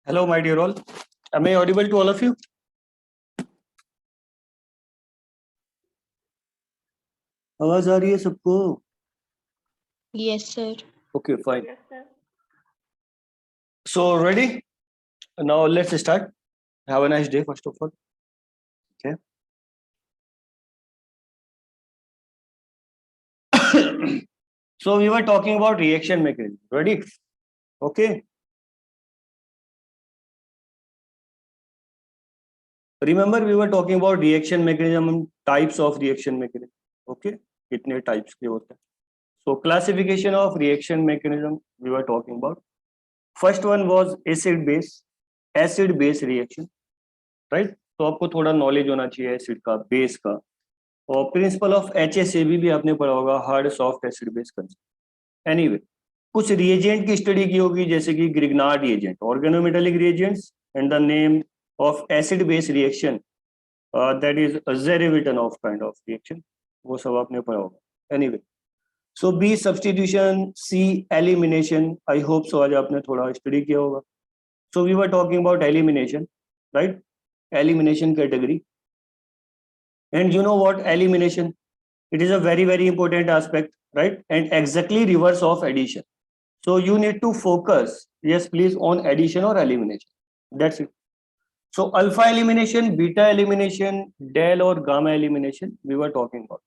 Hello, my dear all. Am I audible to all of you? आवाज आ रही है सबको? Yes, sir. Okay, fine. Yes, sir. So ready? Now let's start. Have a nice day, first of all. Okay. So we were talking about reaction mechanism. Ready? Okay. Remember, we were talking about reaction mechanism and types of reaction mechanism. Okay. कितने types के होते हैं? So classification of reaction mechanism we were talking about. First one was acid base reaction, right? तो आपको थोड़ा knowledge होना चाहिए acid का, बेस का, और प्रिंसिपल ऑफ HSAB भी आपने पढ़ा होगा, hard soft acid base concept. Anyway, कुछ रिएजेंट की स्टडी की होगी, जैसे कि Grignard reagent, organometallic reagents, and the name of acid base reaction that is Zerewitinoff of kind of reaction, वो सब आपने पढ़ा होगा। Anyway, so B substitution, C elimination, I hope so आज आपने थोड़ा स्टडी किया होगा। So we were talking about elimination, right? Elimination category. And you know what? Elimination, it is a very important aspect, right? And exactly reverse of addition. So you need to focus, yes please, on addition or elimination. That's it. So alpha elimination, beta elimination, del और gamma elimination we were talking about.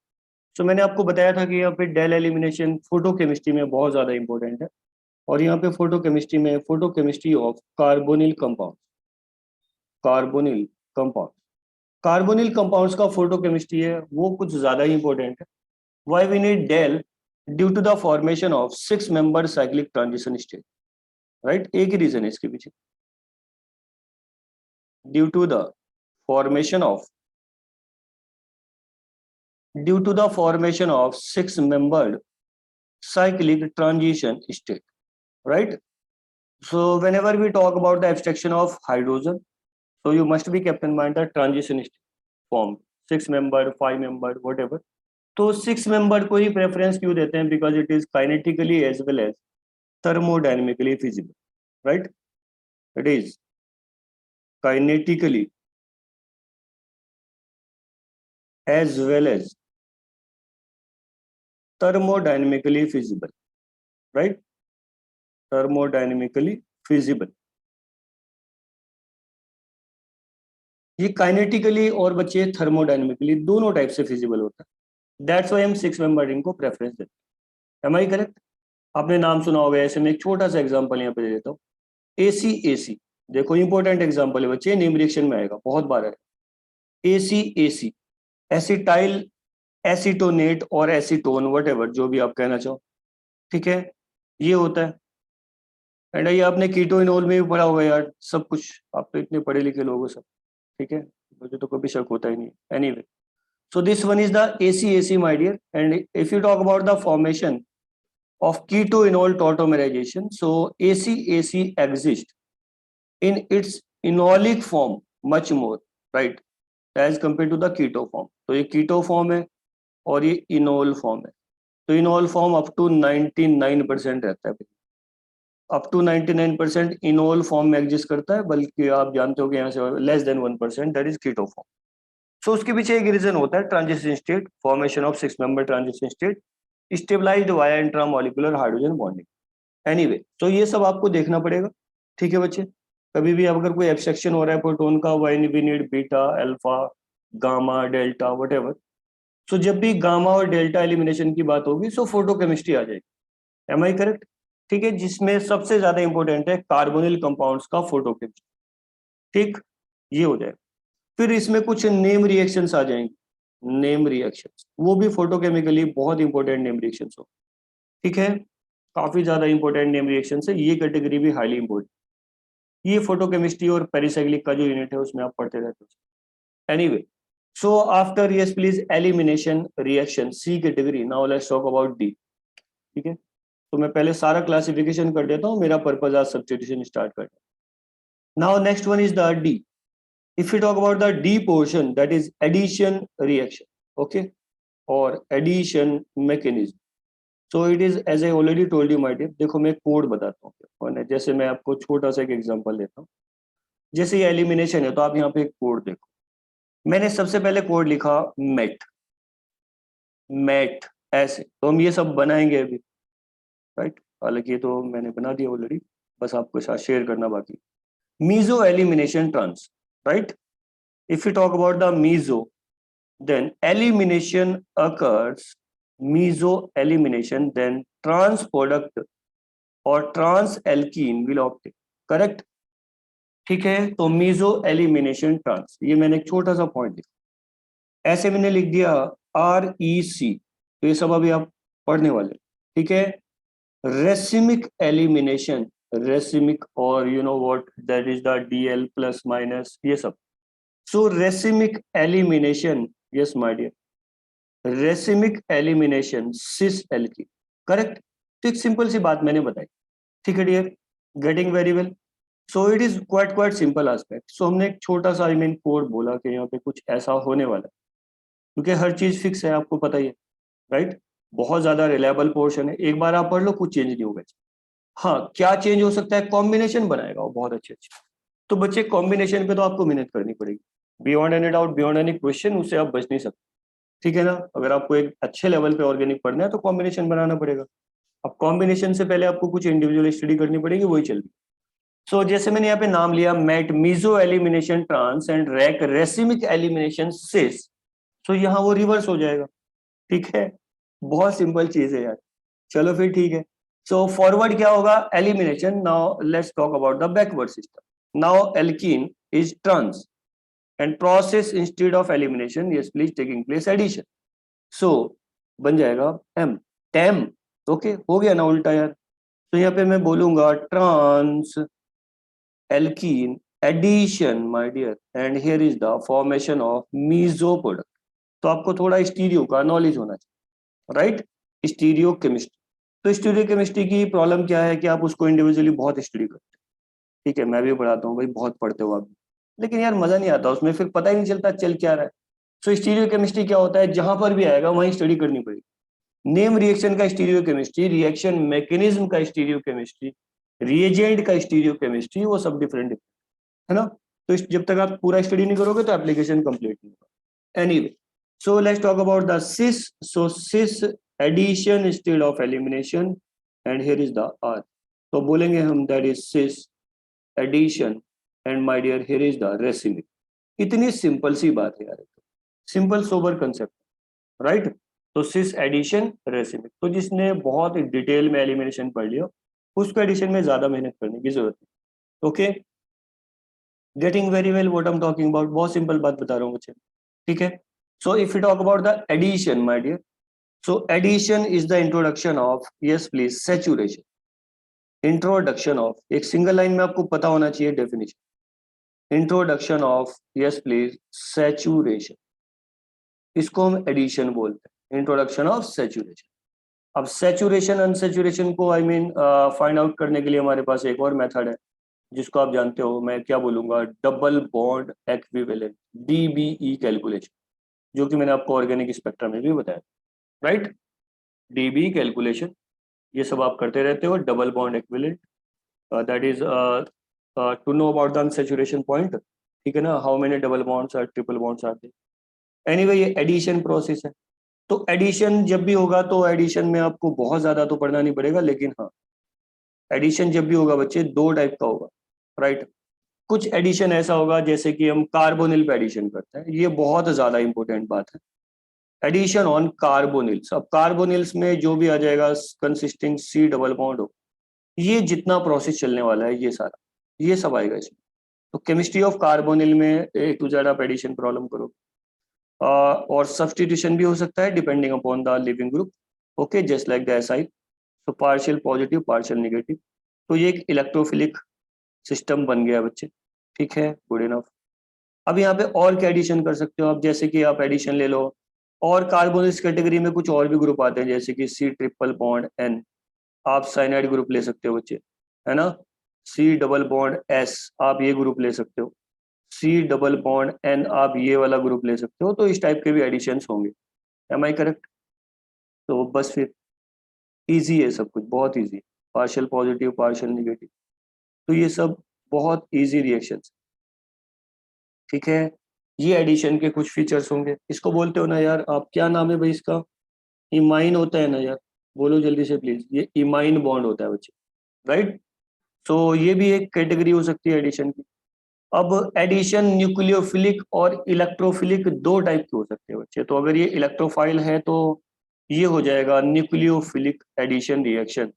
So मैंने आपको बताया था कि यहाँ पे del elimination photochemistry में बहुत ज्यादा इंपॉर्टेंट है, और यहाँ पे फोटोकेमिस्ट्री में photochemistry of carbonyl compound, carbonyl compound, carbonyl compounds का फोटोकेमिस्ट्री है वो कुछ ज्यादा ही इंपॉर्टेंट है। Why we need dell? Due to the formation of 6 member cyclic transition state, right? एक ही रीजन है इसके पीछे, due to the formation of 6 membered cyclic transition state, right? So whenever we talk about the abstraction of hydrogen, so you must be kept in mind the transition state form, 6 membered, 5 membered, whatever. तो 6 membered को ही preference क्यों देते हैं? Because it is kinetically as well as thermodynamically feasible, right? It is kinetically as well as thermodynamically feasible, right? Thermodynamically feasible. ये kinetically और बच्चे thermodynamically दोनों type से फिजिबल होता है। दैट्स व्हाई हम 6 मेंबर रिंग को प्रेफरेंस देते हैं। Am I correct? आपने नाम सुना होगा, ऐसे मैं एक छोटा सा एग्जांपल यहाँ पे दे देता हूँ। AC, देखो इंपॉर्टेंट एग्जांपल है बच्चे, नेम रिएक्शन में आएगा, बहुत बार है। AC, एसिटाइल एसीटोनेट और एसीटोन, व्हाटएवर जो भी आप कहना चाहो, ठीक है, ये होता है। एंड ये आपने कीटोइनोल में भी पढ़ा होगा यार, सब कुछ आप तो इतने पढ़े लिखे लोग हो सब, ठीक है, मुझे तो कभी शक होता ही नहीं। Anyway, so this one is the AC, my dear. And if you talk about the formation of ketoenol tautomerization, so AC exists in its enolic form much more, right, as compared to the keto form. तो ये keto form है और ये enol form है। तो enol form up to 99% रहता है, up to 99% enol form में एग्जिस्ट करता है, बल्कि आप जानते हो कि यहाँ से less than 1% that is keto form. So उसके पीछे एक रीजन होता है transition state, formation of 6 member transition state stabilised via intramolecular hydrogen bonding. Anyway, तो ये सब आपको देखना पड़ेगा, ठीक है बच्चे? कभी भी अगर कोई एब्स्ट्रक्शन हो रहा है प्रोटॉन का, when we need beta, alpha, gamma, delta, whatever, so जब भी गामा और डेल्टा एलिमिनेशन की बात होगी सो फोटोकेमिस्ट्री आ जाएगी। Am I correct? ठीक है, जिसमें सबसे ज्यादा इंपॉर्टेंट है कार्बोनिल कंपाउंड्स का फोटोकेमिस्ट्री, ठीक, ये हो जाए। फिर इसमें कुछ नेम रिएक्शंस आ जाएंगे, नेम रिएक्शंस, वो भी फोटोकेमिकली बहुत इंपॉर्टेंट नेम रिएक्शंस हो, ठीक है, काफी ज्यादा इंपॉर्टेंट नेम रिएक्शंस है, ये कैटेगरी भी हाईली इंपॉर्टेंट। ये फोटोकेमिस्ट्री और पेरिसाइक्लिक का जो यूनिट है उसमें आप पढ़ते रहते हो। Anyway, so after yes please elimination reaction, C category. Now let's talk about D, ठीक है? तो मैं पहले सारा क्लासिफिकेशन कर देता हूँ, मेरा पर्पज आज सब्स्टिट्यूशन स्टार्ट करना। Now next one is the D. If you talk about the D portion, that is addition reaction, okay, और addition mechanism. So it is as I already told you my dear, देखो मैं code बताता हूँ, जैसे मैं आपको छोटा सा एक एग्जांपल देता हूँ। जैसे ये एलिमिनेशन है तो आप यहाँ पे एक कोड देखो, मैंने सबसे पहले कोड लिखा मेट, मेट ऐसे, तो हम ये सब बनाएंगे अभी, राइट। हालांकि ये तो मैंने बना दिया ऑलरेडी, बस आपको साथ शेयर करना बाकी। Meso elimination trans, right. If you talk about the meso, then elimination occurs, meso elimination, then trans product or trans alkene will obtain, correct। ठीक है, तो मीजो एलिमिनेशन ट्रांस, ये मैंने एक छोटा सा पॉइंट लिखा, ऐसे मैंने लिख दिया REC, तो ये सब अभी आप पढ़ने वाले, ठीक है। रेसिमिक एलिमिनेशन, रेसिमिक, और you know what that is the DL plus minus, ये सब। So racemic elimination, yes my dear, racemic elimination cis alkene, correct. तो एक सिंपल सी बात मैंने बताई, ठीक है dear, getting very well. So it is quite simple aspect. So हमने एक छोटा सा कोड बोला कि यहाँ पे कुछ ऐसा होने वाला है, क्योंकि हर चीज फिक्स है, आपको पता ही है, राइट। बहुत ज्यादा रिलायबल पोर्शन है, एक बार आप पढ़ लो, कुछ चेंज नहीं होगा। हाँ, क्या चेंज हो सकता है, कॉम्बिनेशन बनाएगा वो बहुत अच्छे अच्छे। तो बच्चे कॉम्बिनेशन पे तो आपको मेहनत करनी पड़ेगी, beyond any doubt, beyond any question, उससे आप बच नहीं सकते, ठीक है ना। अगर आपको एक अच्छे लेवल पे ऑर्गेनिक पढ़ना है तो कॉम्बिनेशन बनाना पड़ेगा। अब कॉम्बिनेशन से पहले आपको कुछ इंडिविजुअल स्टडी करनी पड़ेगी, वही चल रही। सो जैसे मैंने यहाँ पे नाम लिया मेट meso elimination trans and rac racemic elimination cis, so यहाँ वो रिवर्स हो जाएगा, ठीक है। बहुत सिंपल चीज है यार, चलो फिर ठीक है। सो फॉरवर्ड क्या होगा, elimination. Now let's talk about the backward system. Now alkene is trans and process instead of elimination, yes please, taking place addition. So बन जाएगा एम, टेम, ओके, हो गया ना उल्टा यार। तो यहाँ पे मैं बोलूंगा trans alkene addition my dear, and here is the formation of meso product. तो आपको थोड़ा स्टीरियो का नॉलेज होना चाहिए, राइट, स्टीरियो केमिस्ट्री। तो स्टीरियो केमिस्ट्री की प्रॉब्लम क्या है कि आप उसको इंडिविजुअली बहुत स्टडी करते हो, ठीक है, मैं भी पढ़ाता हूँ भाई, बहुत पढ़ते हो आप भी, लेकिन यार मजा नहीं आता उसमें, फिर पता ही नहीं चलता चल क्या रहा है। सो स्टीरियो केमिस्ट्री क्या होता है, जहां पर भी आएगा वहीं स्टडी करनी पड़ेगी। नेम रिएक्शन का स्टीरियो केमिस्ट्री, रिएक्शन मैकेनिज्म का स्टीरियो केमिस्ट्री, रिएजेंट का स्टीरियो केमिस्ट्री, वो सब डिफरेंट है ना। तो जब तक आप पूरा स्टडी नहीं करोगे तो एप्लीकेशन कंप्लीट नहीं होगा। Anyway, so let's talk about the cis. So cis addition instead of elimination, and here is the R. तो बोलेंगे हम that is cis addition, and my dear here is the racemic. इतनी simple सी बात है यार, सिंपल सोबर कंसेप्ट, राइट। तो cis addition racemic, तो जिसने बहुत डिटेल में एलिमिनेशन पढ़ लिया उसको एडिशन में ज्यादा मेहनत करने की जरूरत है, okay. Getting very well what I am talking about, बहुत सिंपल बात बता रहा हूँ बच्चे, ठीक है। So if you talk about the addition my dear, so addition is the introduction of, yes please, saturation. Introduction of, एक सिंगल लाइन में आपको पता होना चाहिए definition, introduction of, yes please, saturation, इसको हम एडिशन बोलते हैं, इंट्रोडक्शन ऑफ सैचुरेशन। अब सैचुरेशन अनसैचुरेशन को आई मीन फाइंड आउट करने के लिए हमारे पास एक और मेथड है, जिसको आप जानते हो, मैं क्या बोलूंगा, double bond equivalent, DBE calculation, जो कि मैंने आपको ऑर्गेनिक स्पेक्ट्रम में भी बताया, राइट। DBE कैलकुलेशन, ये सब आप करते रहते हो, double bond equivalent, that is to know about the unsaturation point, ठीक है ना, how many double bonds are, triple bonds are there. Anyway, ये एडिशन प्रोसेस है। तो एडिशन जब भी होगा तो एडिशन में आपको बहुत ज्यादा तो पढ़ना नहीं पड़ेगा, लेकिन हाँ, एडिशन जब भी होगा बच्चे दो टाइप का होगा, राइट। कुछ एडिशन ऐसा होगा जैसे कि हम कार्बोनिल पे एडिशन करते हैं, ये बहुत ज्यादा इंपॉर्टेंट बात है, एडिशन ऑन कार्बोनिल्स। अब कार्बोनिल्स में जो भी आ जाएगा कंसिस्टिंग C डबल बॉन्ड हो, ये जितना प्रोसेस चलने वाला है ये सारा, ये सब आएगा इसमें। तो केमिस्ट्री ऑफ कार्बोनिल में A to Z आप एडिशन प्रॉब्लम करो, और सब्सटीट्यूशन भी हो सकता है depending upon the leaving group, okay, just like the SI। तो पार्शियल पॉजिटिव, पार्शियल निगेटिव, तो ये एक इलेक्ट्रोफिलिक सिस्टम बन गया बच्चे, ठीक है, गुड इनफ। अब यहाँ पे और क्या एडिशन कर सकते हो आप, जैसे कि आप एडिशन ले लो, और कार्बोनिल्स कैटेगरी में कुछ और भी ग्रुप आते हैं, जैसे कि C ट्रिपल बॉन्ड N, आप साइनाइड ग्रुप ले सकते हो बच्चे, है ना। C डबल बॉन्ड S, आप ये ग्रुप ले सकते हो, C डबल बॉन्ड N, आप ये वाला ग्रुप ले सकते हो। तो इस टाइप के भी एडिशंस होंगे, एम आई करेक्ट। तो बस फिर इजी है सब कुछ, बहुत इजी है, पार्शियल पॉजिटिव, पार्शियल निगेटिव, तो ये सब बहुत इजी रिएक्शंस। ठीक है, ये एडिशन के कुछ फीचर्स होंगे। इसको बोलते हो ना यार आप, क्या नाम है भाई इसका, इमाइन होता है ना यार, बोलो जल्दी से प्लीज, ये इमाइन बॉन्ड होता है बच्चे, राइट। सो ये भी एक कैटेगरी हो सकती है एडिशन की। अब एडिशन न्यूक्लियोफिलिक और इलेक्ट्रोफिलिक दो टाइप के हो सकते हैं बच्चे। तो अगर ये इलेक्ट्रोफाइल है तो ये हो जाएगा nucleophilic addition reaction,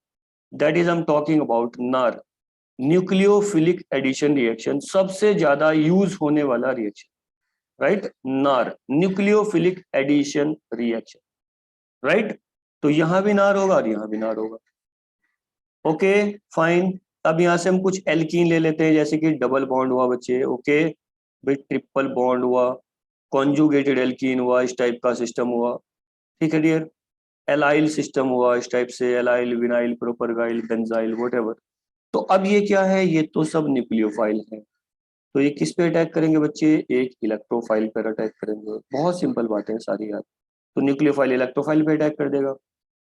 that is I am talking about NAR. Nucleophilic addition reaction सबसे ज्यादा यूज होने वाला reaction, right, NAR, nucleophilic addition reaction, right. तो यहां भी नार होगा और यहां भी नार होगा। Okay fine. अब यहां से हम कुछ एल्कीन ले लेते हैं, जैसे कि डबल बॉन्ड हुआ बच्चे, ओके भाई, ट्रिपल बॉन्ड हुआ, कॉन्जुगेटेड एल्कीन हुआ, इस टाइप का सिस्टम हुआ, ठीक है डियर। एलाइल सिस्टम हुआ इस टाइप से, एलाइल, विनाइल, प्रोपरगाइल, बेंजाइल, व्हाटएवर। तो अब ये क्या है, ये तो सब न्यूक्लियोफाइल है। तो ये किस पे अटैक करेंगे बच्चे, एक इलेक्ट्रोफाइल पर अटैक करेंगे। बहुत सिंपल बातें हैं सारी यार। तो न्यूक्लियोफाइल इलेक्ट्रोफाइल पे अटैक कर देगा।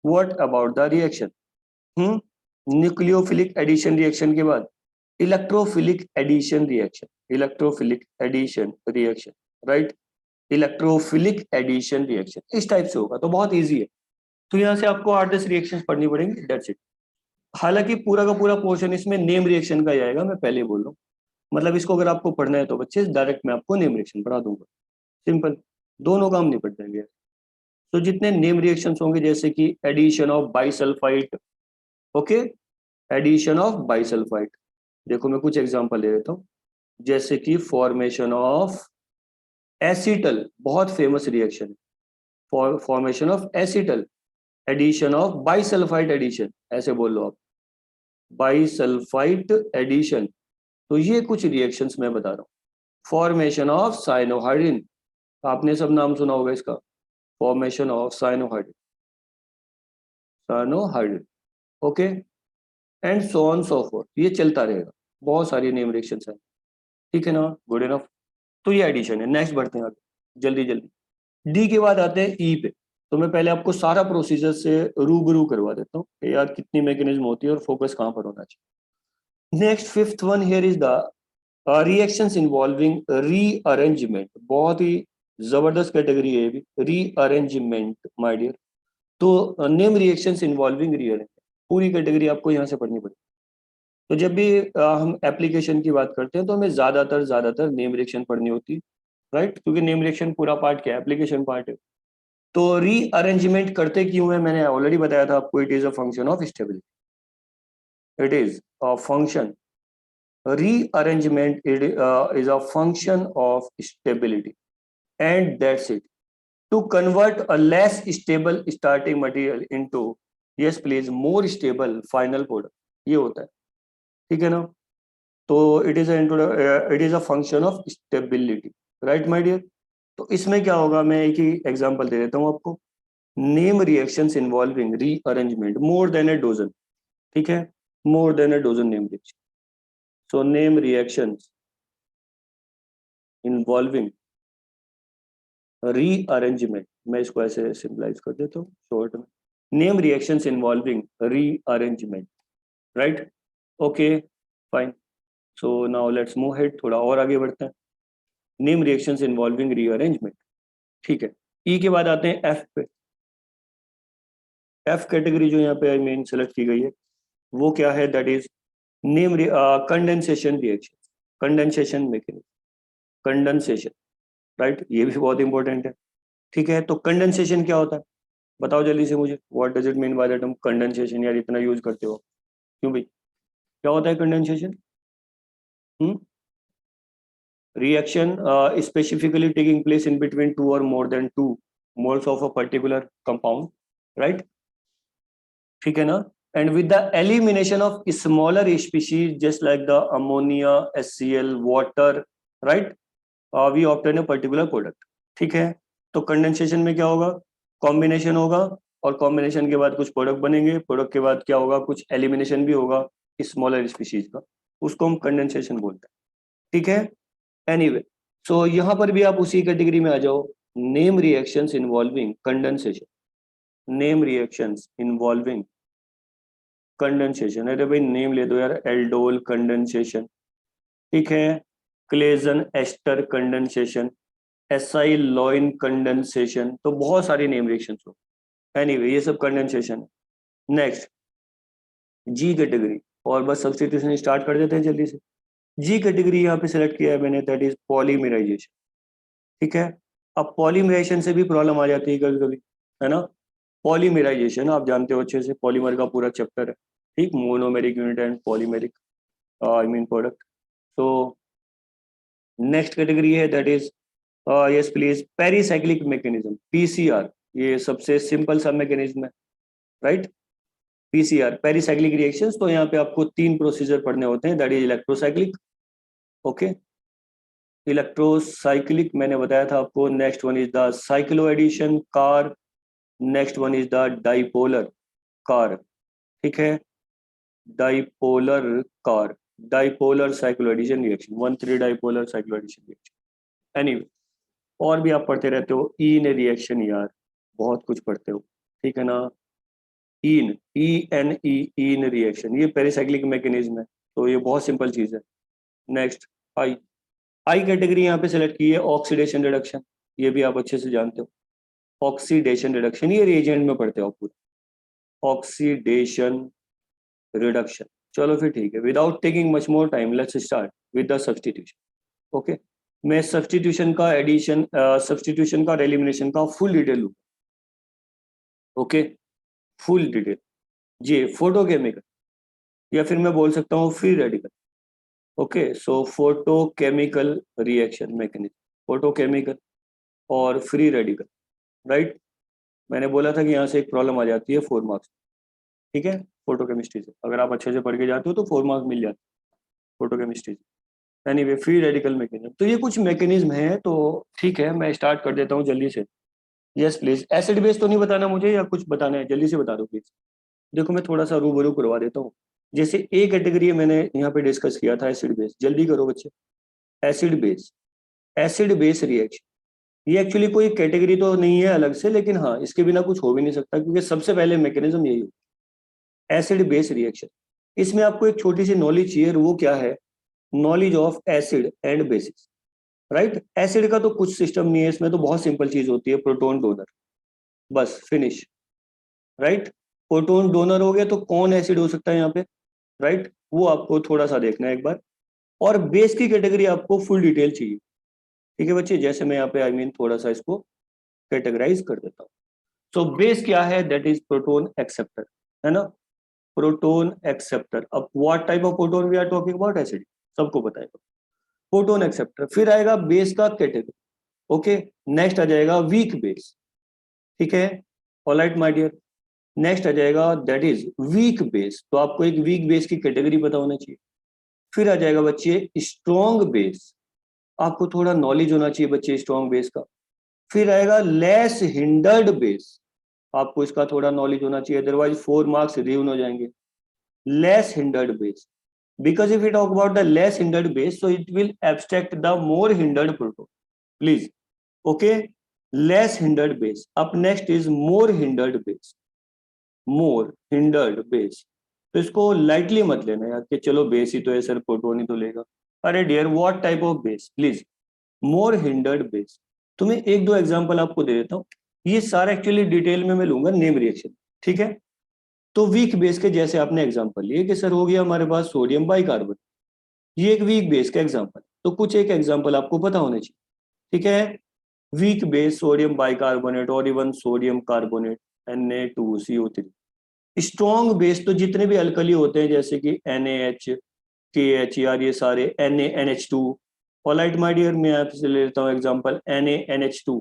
What about the reaction, nucleophilic addition reaction के बाद electrophilic addition reaction, electrophilic addition reaction, right, electrophilic addition reaction इस टाइप से होगा। तो बहुत इजी है। तो यहाँ से आपको 8-10 रिएक्शंस पढ़नी पड़ेंगी, दैट्स इट। हालांकि पूरा का पूरा पोर्शन इसमें नेम रिएक्शन का ही आएगा, मैं पहले ही बोल रहा हूँ। मतलब इसको अगर आपको पढ़ना है तो बच्चे डायरेक्ट मैं आपको नेम रिएक्शन पढ़ा दूंगा, सिंपल, दोनों काम निपट जाएंगे। तो जितने नेम रिएक्शंस होंगे, जैसे कि addition of bisulphide, okay, addition of bisulphide, देखो मैं कुछ एग्जांपल ले लेता हूँ। जैसे कि फॉर्मेशन ऑफ एसीटल, बहुत फेमस रिएक्शन है, formation of acetal, addition of bisulphide addition, ऐसे बोल लो आप, बाइसल्फाइड एडिशन। तो ये कुछ रिएक्शंस मैं बता रहा हूँ। फॉर्मेशन ऑफ साइनोहाइड्रिन, आपने सब नाम सुना होगा इसका, formation of cyanohydrin, cyanohydrin, okay, and so on so fourth, ये चलता रहेगा। बहुत सारी नेम रिएक्शंस हैं, ठीक है ना, गुड इनफ। तो ये एडिशन है। नेक्स्ट बढ़ते हैं आगे, जल्दी जल्दी। डी के बाद आते हैं ई पे। तो मैं पहले आपको सारा प्रोसीजर से रूबरू करवा देता हूँ कि यार कितनी मैकेनिज्म होती है और फोकस कहाँ पर होना चाहिए। Next fifth one here is the reactions involving rearrangement, बहुत ही जबरदस्त कैटेगरी है ये भी, रीअरेंजमेंट माय डियर। तो नेम रिएक्शंस इन्वॉल्विंग रीअरेंजमेंट, पूरी कैटेगरी आपको यहाँ से पढ़नी पड़ेगी। तो जब भी हम एप्लीकेशन की बात करते हैं तो हमें ज्यादातर नेम रिएक्शन पढ़नी होती है, राइट, क्योंकि नेम रिएक्शन पूरा पार्ट क्या है, एप्लीकेशन पार्ट है। तो रीअरेंजमेंट करते क्यों है, मैंने ऑलरेडी बताया था आपको, it is a function of stability, it is a function, rearrangement is a function of stability, and that's it. To convert a less stable starting material into, yes please, more stable final product, ये होता है, ठीक है ना। तो it is a function of stability, right my dear. तो इसमें क्या होगा, मैं एक ही एग्जांपल दे देता हूँ आपको। Name reactions involving rearrangement, more than a dozen, ठीक है, more than a dozen name reaction. So name reactions involving rearrangement, मैं इसको ऐसे सिंपलाइज कर देता हूँ शॉर्ट में, name reactions involving rearrangement, right, okay fine. So now let's move ahead, थोड़ा और आगे बढ़ते हैं। नेम रिएक्शंस इन्वॉल्विंग रीअरेंजमेंट, ठीक है। ई के बाद आते हैं एफ पे। एफ कैटेगरी जो यहाँ पे मेन सेलेक्ट की गई है वो क्या है, that is name condensation reaction, condensation mechanism, condensation, right, ये भी बहुत इंपॉर्टेंट है, ठीक है। तो कंडेंसेशन क्या होता है, बताओ जल्दी से मुझे, what does it mean by the term condensation, यार इतना यूज करते हो क्यों भाई, क्या होता है condensation, reaction specifically taking place in between two और more than two moles of a particular compound, right, ठीक है ना, and with the elimination of smaller species just like the ammonia, HCl, water, right, we obtain a particular product, ठीक है। तो condensation में क्या होगा, कॉम्बिनेशन होगा, और कॉम्बिनेशन के बाद कुछ प्रोडक्ट बनेंगे, प्रोडक्ट के बाद क्या होगा, कुछ एलिमिनेशन भी होगा स्मॉलर स्पीशीज का, उसको हम कंडेंसेशन बोलते हैं, ठीक है। एनीवे, सो यहाँ पर भी आप उसी कैटेगरी में आ जाओ, name reactions involving condensation, name reactions involving condensation, अरे भाई नेम ले दो यार, एल्डोल कंडेंसेशन, ठीक है, क्लेजन एस्टर कंडेंसेशन, एसाइलोइन कंडेंसेशन, तो बहुत सारी नेम रिएक्शंस हो। एनीवे ये सब कंडेंसेशन है। नेक्स्ट जी कैटेगरी, और बस सब्स्टिट्यूशन स्टार्ट कर देते हैं जल्दी से। जी कैटेगरी यहाँ पे सिलेक्ट किया है मैंने, दैट इज पॉलीमराइजेशन। ठीक है, अब पॉलीमराइजेशन से भी प्रॉब्लम आ जाती है कभी कभी, है ना। पॉलीमराइजेशन आप जानते हो अच्छे से, पॉलीमर का पूरा चैप्टर है, ठीक, monomeric unit and polymeric I mean product. तो नेक्स्ट कैटेगरी है that is yes please pericyclic mechanism, PCR. ये सबसे सिंपल सा मैकेनिज्म है, राइट। पीसीआर पेरीसाइक्लिक रिएक्शंस, तो यहाँ पे आपको 3 प्रोसीजर पढ़ने होते हैं, that is electrocyclic, okay, electrocyclic मैंने बताया था आपको। Next one is the cyclo addition CAR, next one is the dipolar CAR, ठीक है, dipolar CAR, dipolar cyclo addition reaction, 1,3 dipolar cyclo addition reaction. Anyway और भी आप पढ़ते रहते हो, इन रिएक्शन यार, बहुत कुछ पढ़ते हो, ठीक है ना। इन इन रिएक्शन, ये पेरीसाइक्लिक मैकेनिज्म है, तो ये बहुत सिंपल चीज है। नेक्स्ट आई, आई कैटेगरी यहाँ पे सेलेक्ट की है ऑक्सीडेशन रिडक्शन, ये भी आप अच्छे से जानते हो। ऑक्सीडेशन रिडक्शन ये रिएजेंट में पढ़ते हो आप पूरा, ऑक्सीडेशन रिडक्शन। चलो फिर ठीक है, without taking much more time let's start with the substitution. Okay, मैं सब्स्टिट्यूशन का एडिशन, सब्स्टिट्यूशन का एलिमिनेशन का फुल डिटेल लूँ, ओके, फुल डिटेल। जी फोटोकेमिकल, या फिर मैं बोल सकता हूँ free radical, okay. So photochemical reaction mechanism, photochemical और फ्री रेडिकल, राइट। मैंने बोला था कि यहाँ से एक प्रॉब्लम आ जाती है 4 मार्क्स, ठीक है, फोटोकेमिस्ट्री से अगर आप अच्छे से पढ़ के जाते हो तो 4 मार्क्स मिल जाते हैं फोटोकेमिस्ट्री से। एनीवे फ्री रेडिकल मैकेनिज्म, तो ये कुछ मैकेनिज्म है, तो ठीक है मैं स्टार्ट कर देता हूँ जल्दी से। यस प्लीज, एसिड बेस तो नहीं बताना मुझे, या कुछ बताना है, जल्दी से बता दो प्लीज। देखो मैं थोड़ा सा रूबरू करवा देता हूँ। जैसे ए कैटेगरी मैंने यहाँ पे डिस्कस किया था एसिड बेस, जल्दी करो बच्चे। Acid base, acid base reaction, ये एक्चुअली कोई कैटेगरी तो नहीं है अलग से, लेकिन हाँ इसके बिना कुछ हो भी नहीं सकता, क्योंकि सबसे पहले मैकेनिज्म यही है, एसिड बेस रिएक्शन। इसमें आपको एक छोटी सी नॉलेज चाहिए, वो क्या है, knowledge of acid and bases, right. Acid का तो कुछ सिस्टम नहीं है इसमें, तो बहुत सिंपल चीज होती है, प्रोटॉन डोनर, बस फिनिश, राइट। प्रोटॉन डोनर हो गया तो कौन एसिड हो सकता है यहाँ पे, राइट, वो आपको थोड़ा सा देखना है एक बार। और बेस की कैटेगरी आपको फुल डिटेल चाहिए, ठीक है बच्चे, जैसे मैं यहाँ पे आई मीन थोड़ा सा इसको कैटेगराइज कर देता हूँ। सो बेस क्या है, दैट इज प्रोटोन एक्सेप्टर, है ना, प्रोटोन एक्सेप्टर। अब what type of proton we are talking about, acid, सबको पता है प्रोटोन एक्सेप्टर। फिर आएगा बेस का कैटेगरी, ओके। नेक्स्ट आ जाएगा वीक बेस, ठीक है, ऑलराइट माय डियर। नेक्स्ट आ जाएगा दैट इज वीक बेस, तो आपको एक वीक बेस की कैटेगरी पता होना चाहिए। फिर आ जाएगा बच्चे स्ट्रॉन्ग बेस, आपको थोड़ा नॉलेज होना चाहिए बच्चे स्ट्रॉन्ग बेस का। फिर आएगा लेस हिंडर्ड बेस, आपको इसका थोड़ा नॉलेज होना चाहिए, अदरवाइज 4 मार्क्स रिव्यू हो जाएंगे। Less hindered base, because if we talk about the less hindered base, so it will abstract the more hindered proton, please, okay, less hindered base. Up next is more hindered base, more hindered base। तो इसको lightly मत लेना यार कि चलो base ही तो है sir, proton ही तो लेगा। अरे dear, what type of base, please, more hindered base. तुम्हें एक दो एग्जांपल आपको दे देता हूँ, ये सारा एक्चुअली डिटेल में मैं लूंगा नेम रिएक्शन, ठीक है। तो वीक बेस के जैसे आपने एग्जांपल लिए कि सर हो गया हमारे पास सोडियम बाइकार्बोनेट, ये एक वीक बेस का एग्जांपल, तो कुछ एक एग्जांपल आपको पता होने चाहिए, ठीक है। वीक बेस सोडियम बाइकार्बोनेट और even sodium carbonate, Na2CO3। Strong base तो जितने भी अल्कली होते हैं, जैसे कि NaH, KHR, ये सारे NaNH2। ऑलराइट माय डियर, मैं आपसे ले लेता हूँ example NaNH2,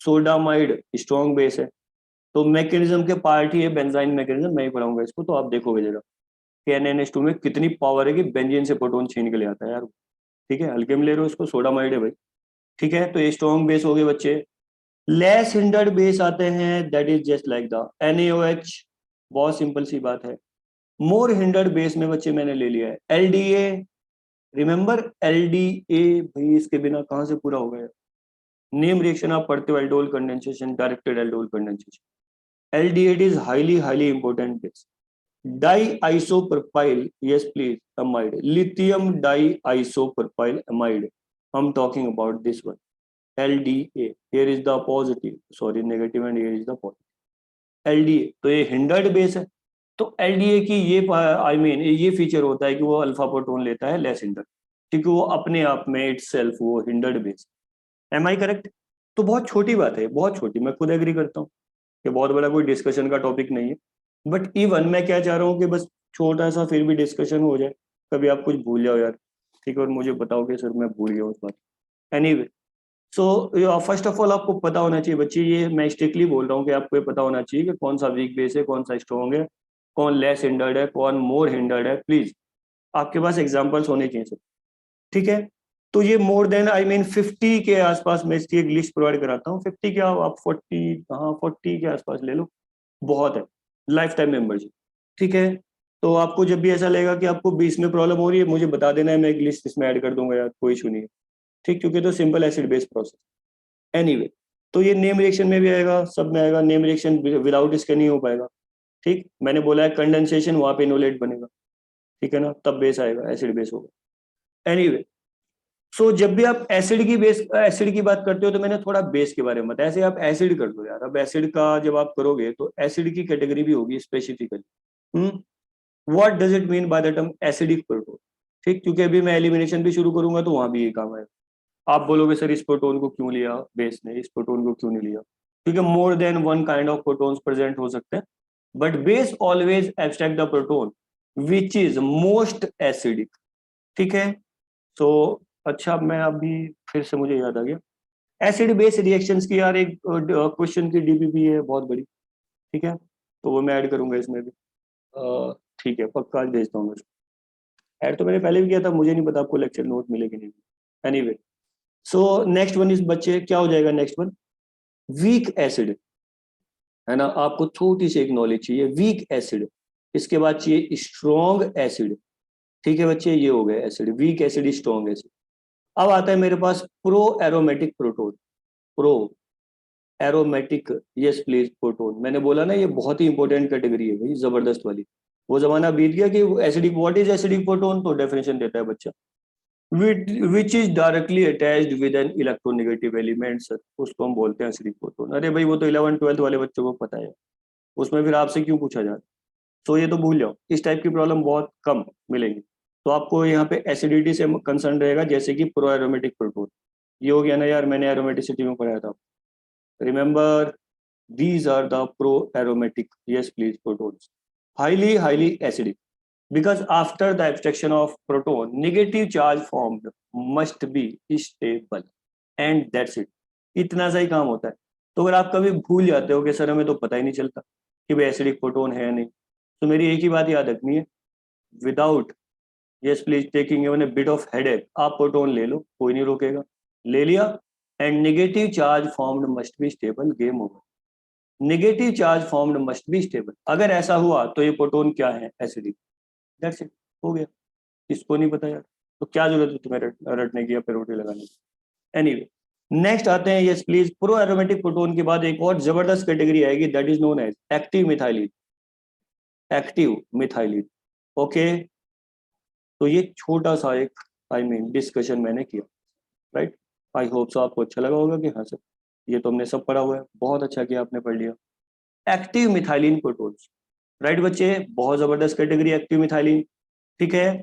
sodamide strong base है। तो मैकेनिज्म के पार्ट ही है बेंजाइन मैकेनिज्म, मैं ही पढ़ाऊंगा इसको, तो आप देखोगे जरा कि NaNH2 में कितनी पावर है कि बेंजीन से प्रोटॉन छीन के ले आता है यार, ठीक है, हल्के में ले रहे हो इसको, सोडामाइड है भाई, ठीक है। तो ये स्ट्रॉन्ग बेस हो गए बच्चे। लेस हिंडर्ड बेस आते हैं, that is just like the NaOH, बहुत सिंपल सी बात है। मोर हिंडर्ड बेस में बच्चे मैंने ले लिया है LDA, रिमेंबर LDA, भाई इसके बिना कहाँ से पूरा हो गया। नेम रिएक्शन आप पढ़ते हो, aldol condensation, directed aldol condensation, LDA is highly highly important base. Di isopropyl, yes please, amide, lithium di isopropyl amide, I'm talking about this one, LDA. Here is the positive, sorry negative, and here is the positive. LDA, तो ये hindered base है, तो LDA की ये I mean ये feature होता है कि वो अल्फा प्रोटॉन लेता है लेस हिंडर्ड, क्योंकि वो अपने आप में इटसेल्फ वो हिंडर्ड बेस है। Am I correct? तो बहुत छोटी बात है, बहुत छोटी, मैं खुद एग्री करता हूँ कि बहुत बड़ा कोई डिस्कशन का टॉपिक नहीं है, बट इवन मैं क्या चाह रहा हूँ कि बस छोटा सा फिर भी डिस्कशन हो जाए, कभी आप कुछ भूल जाओ यार, ठीक है, और मुझे बताओ कि सर मैं भूल गया उस बात। Anyway, so first of all आपको पता होना चाहिए बच्चे, ये मैं स्ट्रिक्टली बोल रहा हूँ कि आपको ये पता होना चाहिए कि कौन सा वीक बेस है, कौन सा स्ट्रॉन्ग है, कौन लेस हिंडर्ड है, कौन मोर हिंडर्ड है, प्लीज आपके पास एग्जांपल्स होने चाहिए सर, ठीक है। तो ये मोर देन आई मीन 50 के आसपास मैं इसकी एक लिस्ट प्रोवाइड कराता हूँ, 50 क्या आप 40, हाँ 40 के आसपास ले लो, बहुत है, लाइफ टाइम मेंबरशिप, ठीक है। तो आपको जब भी ऐसा लगेगा कि आपको 20 में प्रॉब्लम हो रही है, मुझे बता देना है, मैं एक लिस्ट इसमें ऐड कर दूंगा यार, कोई इशू नहीं है, ठीक, क्योंकि तो simple acid base process. Anyway, तो ये नेम रिएक्शन में भी आएगा, सब में आएगा, नेम रिएक्शन विदाउट इसके नहीं हो पाएगा, ठीक, मैंने बोला है कंडेंसेशन वहां पे इनोलेट बनेगा, ठीक है ना, तब बेस आएगा, एसिड बेस होगा। एनीवे, सो जब भी आप एसिड की बात करते हो तो मैंने थोड़ा बेस के बारे में बताया, ऐसे आप एसिड कर दो यार, अब एसिड का जब आप करोगे तो एसिड की कैटेगरी भी होगी specifically. What does it mean by the term acidic proton, ठीक, क्योंकि अभी मैं एलिमिनेशन भी शुरू करूंगा तो वहां भी ये काम आएगा। आप बोलोगे सर इस प्रोटोन को क्यों लिया बेस ने, इस प्रोटोन को क्यों नहीं लिया, क्योंकि more than one kind of protons present हो सकते हैं, but base always abstract the proton which is most acidic, ठीक है। तो अच्छा, मैं अभी फिर से मुझे याद आ गया, एसिड बेस रिएक्शंस की यार एक क्वेश्चन की डीपीपी है बहुत बड़ी, ठीक है, तो वो मैं ऐड करूंगा इसमें भी, ठीक है, पक्का आज भेजता हूँ मैं, ऐड तो मैंने पहले भी किया था, मुझे नहीं पता आपको लेक्चर नोट मिले कि नहीं। एनीवे, सो नेक्स्ट वन इस बच्चे क्या हो जाएगा, नेक्स्ट वन वीक एसिड, है ना, आपको छोटी सी एक नॉलेज चाहिए, वीक एसिड, इसके बाद चाहिए स्ट्रॉन्ग एसिड, ठीक है बच्चे, ये हो गए acid, weak acid, strong acid. अब आता है मेरे पास pro aromatic proton, pro aromatic, yes please proton, मैंने बोला ना ये बहुत ही इंपॉर्टेंट कैटेगरी है भाई, जबरदस्त वाली, वो जमाना बीत गया कि acidic, what is acidic proton, तो डेफिनेशन देता है बच्चा, which is directly attached with an electronegative element sir, उसको हम बोलते हैं एसिडिक प्रोटोन। अरे भाई वो तो 11th 12th वाले बच्चों को पता है, उसमें फिर आपसे क्यों पूछा जाए, तो ये तो भूल जाओ, इस टाइप की प्रॉब्लम बहुत कम मिलेंगी। तो आपको यहाँ पे एसिडिटी से कंसर्न रहेगा, जैसे कि प्रो एरोमेटिक प्रोटोन, ये हो गया ना यार, मैंने एरोमेटिसिटी में पढ़ाया था, remember these are the pro aromatic, yes please, protons, highly acidic, because after the abstraction of proton negative charge formed must be stable, and that's it, इतना सा ही काम होता है। तो अगर आप कभी भूल जाते हो कि सर हमें तो पता ही नहीं चलता कि भाई एसिडिक प्रोटोन है या नहीं, तो मेरी एक ही बात याद रखनी है, without, yes please, taking even a bit of headache, आप प्रोटोन ले लो, कोई नहीं रोकेगा, ले लिया, and negative charge formed must be stable, game over, negative charge formed must be stable, अगर ऐसा हुआ तो ये प्रोटोन क्या है, एसिडिक, दैट्स इट, हो गया। इसको नहीं पता यार, तो क्या जरूरत है तुम्हें रटने की या फिर रोटी लगाने की। एनीवे, नेक्स्ट आते हैं, yes please, pro aromatic proton के बाद एक और जबरदस्त कैटेगरी आएगी, that is known as active methylene, active methylene, okay. तो ये छोटा सा एक आई मीन डिस्कशन मैंने किया, राइट, आई होप सो आपको अच्छा लगा होगा कि हाँ सर ये तो हमने सब पढ़ा हुआ है, बहुत अच्छा किया आपने पढ़ लिया। एक्टिव मिथाइलिन प्रोटोन्स, राइट बच्चे, बहुत जबरदस्त कैटेगरी एक्टिव मिथाइलिन, ठीक है।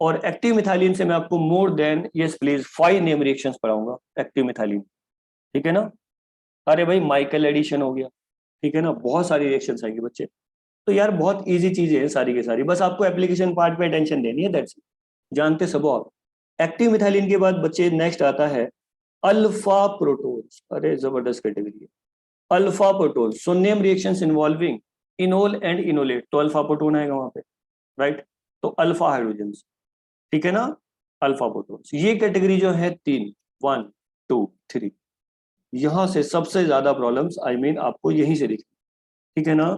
और एक्टिव मिथाइलिन से मैं आपको more than, yes please, 5 name reactions पढ़ाऊंगा एक्टिव मिथाइलिन, ठीक है ना। अरे भाई माइकल एडिशन हो गया, ठीक है ना, बहुत सारी रिएक्शंस आएंगी बच्चे, तो यार बहुत इजी चीजें हैं सारी की सारी, बस आपको एप्लीकेशन पार्ट पे अटेंशन देनी है, दैट्स इट, जानते सब हो आप। एक्टिव मिथाइलिन के बाद बच्चे नेक्स्ट आता है अल्फा प्रोटोन्स, अरे जबरदस्त कैटेगरी है, alpha proton, so name reactions involving enol and enolate, तो अल्फा प्रोटोन आएगा वहां पे, राइट, तो अल्फा हाइड्रोजन, ठीक है ना, अल्फा प्रोटॉन्स, ये कैटेगरी जो है 3, 1 2 3, यहां से सबसे ज्यादा प्रॉब्लम्स आई मीन आपको यहीं से दिखेंगी, ठीक है ना।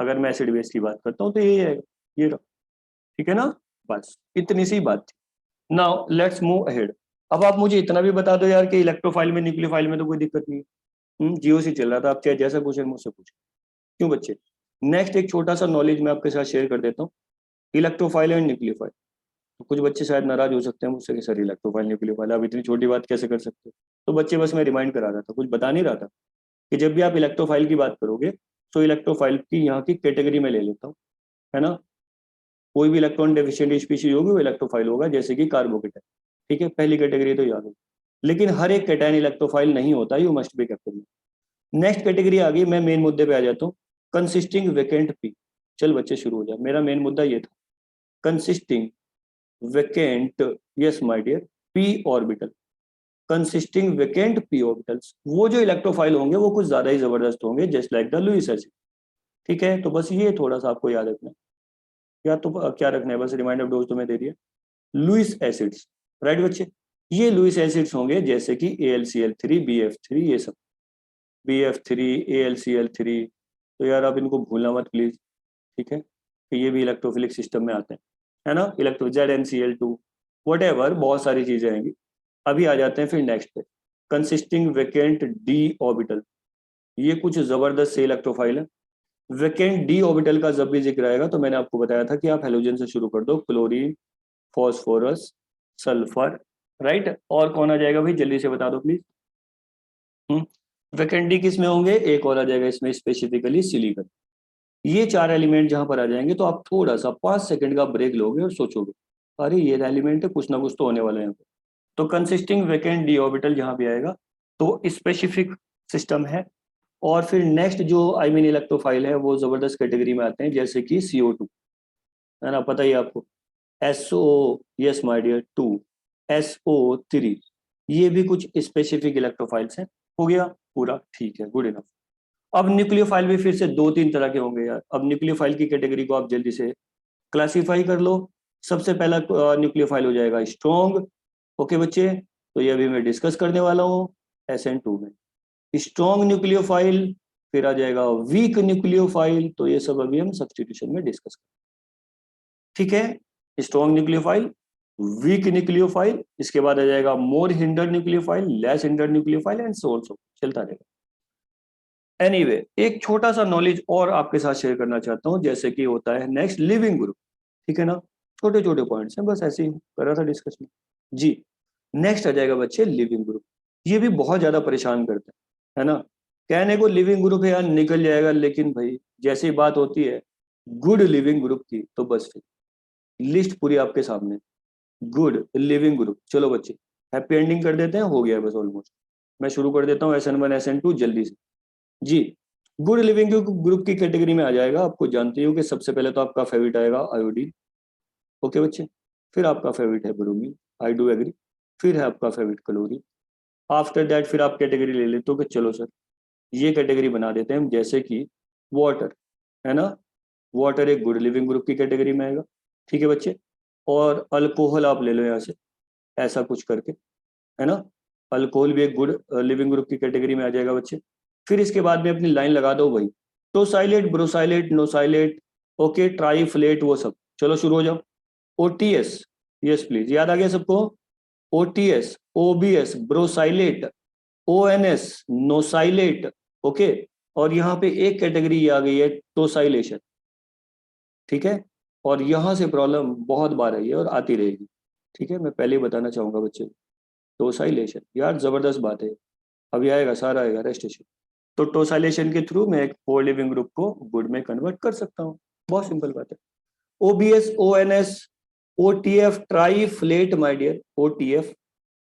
अगर मैं एसिड बेस की बात करता हूँ तो यही है, ये रहा, ठीक है ना, बस इतनी सी बात थी। नाउ लेट्स मूव अहेड, अब आप मुझे इतना भी बता दो यार कि इलेक्ट्रोफाइल में न्यूक्लियोफाइल में तो कोई दिक्कत नहीं है, जीओसी चल रहा था, आप चाहे जैसा पूछे मुझसे पूछे, क्यों बच्चे, नेक्स्ट एक छोटा सा नॉलेज मैं आपके साथ शेयर कर देता हूँ, इलेक्ट्रोफाइल एंड न्यूक्लियोफाइल। तो कुछ बच्चे शायद नाराज हो सकते हैं मुझसे कि सर इलेक्ट्रोफाइल न्यूक्लियोफाइल आप इतनी छोटी बात कैसे कर सकते हो। तो बच्चे बस मैं रिमाइंड करा रहा था, कुछ बता नहीं रहा था कि जब भी आप इलेक्ट्रोफाइल की बात करोगे तो इलेक्ट्रोफाइल की यहाँ की कैटेगरी में ले लेता हूँ, है ना। कोई भी इलेक्ट्रॉन डेफिशिएंट स्पीशीज होगी वो इलेक्ट्रोफाइल होगा, जैसे कि कार्बोकेटाइन। ठीक है, पहली कैटेगरी तो याद हो। लेकिन हर एक कैटायन इलेक्ट्रोफाइल नहीं होता, you must be captain. Next category आ गई, मैं मेन मुद्दे पे आ जाता हूँ, कंसिस्टिंग वैकेंट पी। चल बच्चे शुरू हो जाए, मेरा मेन मुद्दा ये था, consisting vacant, yes my dear, P orbital. Consisting vacant P orbitals, वो जो इलेक्ट्रोफाइल होंगे वो कुछ ज्यादा ही जबरदस्त होंगे, just like the Lewis acid. ठीक है, तो बस ये थोड़ा सा आपको याद रखना है, या तो क्या रखना है, बस रिमाइंडर डोज तो मैं दे दिया। लुईस एसिड्स, राइट बच्चे, ये लुईस एसिड्स होंगे जैसे कि AlCl3, BF3, ये सब, BF3, AlCl3। तो यार आप इनको भूलना मत प्लीज, ठीक है, कि ये भी इलेक्ट्रोफिलिक सिस्टम में आते हैं, है ना। इलेक्ट्रो ZnCl2, वट एवर, बहुत सारी चीजें आएंगी। अभी आ जाते हैं फिर नेक्स्ट पे, कंसिस्टिंग वैकेंट डी ऑर्बिटल। ये कुछ जबरदस्त से इलेक्ट्रोफाइल है। वैकेंट डी ऑर्बिटल का जब भी जिक्र आएगा तो मैंने आपको बताया था कि आप हेलोजन से शुरू कर दो, क्लोरीन, फॉस्फोरस, सल्फर, राइट। और कौन आ जाएगा भाई, जल्दी से बता दो प्लीज। वैकेंट डी किस में होंगे, एक और आ जाएगा इसमें स्पेसिफिकली, सिलिकॉन। ये चार एलिमेंट जहां पर आ जाएंगे तो आप थोड़ा सा 5 सेकंड का ब्रेक लोगे और सोचोगे, अरे ये एलिमेंट है, कुछ ना कुछ तो होने वाला है यहाँ पे। तो कंसिस्टिंग वैकेंट डी ऑर्बिटल जहां भी आएगा तो स्पेसिफिक सिस्टम है। और फिर नेक्स्ट जो आई मीन इलेक्ट्रोफाइल है वो जबरदस्त कैटेगरी में आते हैं, जैसे कि CO2, है ना, पता ही है आपको। SO, yes my dear, 2, SO3, ये भी कुछ स्पेसिफिक इलेक्ट्रोफाइल्स हैं। हो गया पूरा, ठीक है, गुड इनफ। अब न्यूक्लियोफाइल भी फिर से 2-3 तरह के होंगे यार। अब न्यूक्लियोफाइल की कैटेगरी को आप जल्दी से क्लासिफाई कर लो। सबसे पहला न्यूक्लियोफाइल हो जाएगा स्ट्रॉन्ग। ओके बच्चे, तो ये अभी मैं डिस्कस करने वाला हूँ SN2 में, स्ट्रॉन्ग न्यूक्लियोफाइल। फिर आ जाएगा वीक न्यूक्लियोफाइल, तो ये सब अभी हम सब्स्टिट्यूशन में डिस्कस करेंगे। ठीक है, स्ट्रॉन्ग न्यूक्लियोफाइल, वीक न्यूक्लियोफाइल, इसके बाद आ जाएगा more hinder nucleophile, less hinder nucleophile, and so on so, चलता रहेगा। एनीवे एक छोटा सा नॉलेज और आपके साथ शेयर करना चाहता हूं, जैसे कि होता है नेक्स्ट लिविंग ग्रुप। ठीक है ना, छोटे छोटे पॉइंट्स हैं, बस ऐसे ही कर रहा था डिस्कशन जी। नेक्स्ट आ जाएगा बच्चे लिविंग ग्रुप। ये भी बहुत ज्यादा परेशान करते हैं, है ना। कहने को लिविंग ग्रुप है यार, निकल जाएगा, लेकिन भाई जैसी बात होती है गुड लिविंग ग्रुप की, तो बस फिर लिस्ट पूरी आपके सामने, गुड लिविंग ग्रुप। चलो बच्चे हैप्पी एंडिंग कर देते हैं, हो गया है बस ऑलमोस्ट। मैं शुरू कर देता हूँ SN1 SN2 जल्दी से जी। गुड लिविंग ग्रुप की कैटेगरी में आ जाएगा, आपको जानते हो कि सबसे पहले तो आपका फेवरेट आएगा आयोडीन। ओके बच्चे, फिर आपका फेवरेट है ब्रोमीन, आई डू एग्री। फिर है आपका फेवरेट क्लोरीन। आफ्टर दैट फिर आप कैटेगरी ले लेते हो कि चलो सर ये कैटेगरी बना देते हैं जैसे कि वाटर, है ना। वाटर एक गुड लिविंग ग्रुप की कैटेगरी में आएगा, ठीक है बच्चे। और अल्कोहल आप ले लो यहाँ से, ऐसा कुछ करके, है ना। अल्कोहल भी एक गुड लिविंग ग्रुप की कैटेगरी में आ जाएगा बच्चे। फिर इसके बाद में अपनी लाइन लगा दो भाई, टोसाइलेट, ब्रोसाइलेट, नोसाइलेट, ओके, ट्राइफ्लेट, वो सब। चलो शुरू हो जाओ। OTS, यस प्लीज, याद आ गया सबको। OTS, OBS, brosylate, ONS, nosylate, okay. और यहाँ पे एक कैटेगरी आ गई है टोसाइलेशन, ठीक है। और यहाँ से प्रॉब्लम बहुत बार आई है और आती रहेगी, ठीक है, मैं पहले ही बताना चाहूंगा बच्चे। टोसाइलेशन यार जबरदस्त बात है, अभी आएगा, सारा आएगा, रेस्ट इशू। तो टोसाइलेशन के थ्रू मैं एक फोर लिविंग ग्रुप को गुड में कन्वर्ट कर सकता हूँ, बहुत सिंपल बात है। OBS, ONS, OTF, triflate my dear, OTF,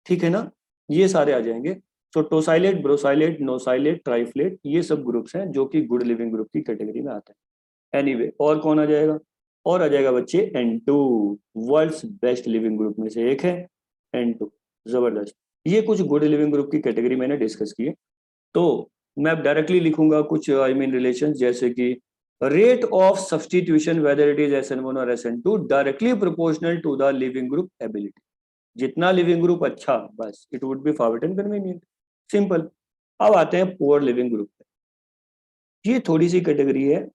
ठीक है ना, ये सारे आ जाएंगे। तो टोसाइलेट, ब्रोसाइलेट, नोसाइलेट, ट्राइफ्लेट, ये सब ग्रुप्स हैं जो कि गुड लिविंग ग्रुप की कैटेगरी में आते हैं। एनीवे और कौन आ जाएगा, और आ जाएगा बच्चे N2, world's best leaving group में से एक है N2, जबरदस्त। ये कुछ गुड लिविंग ग्रुप की कैटेगरी मैंने डिस्कस की है। तो मैं अब डायरेक्टली लिखूंगा कुछ आई मीन रिलेशन, जैसे कि rate of substitution whether it is SN1 और SN2 directly proportional to the leaving group ability. जितना लिविंग ग्रुप अच्छा, बस it would be fast and convenient, simple. अब आते हैं पुअर लिविंग ग्रुप पे। ये थोड़ी सी कैटेगरी है,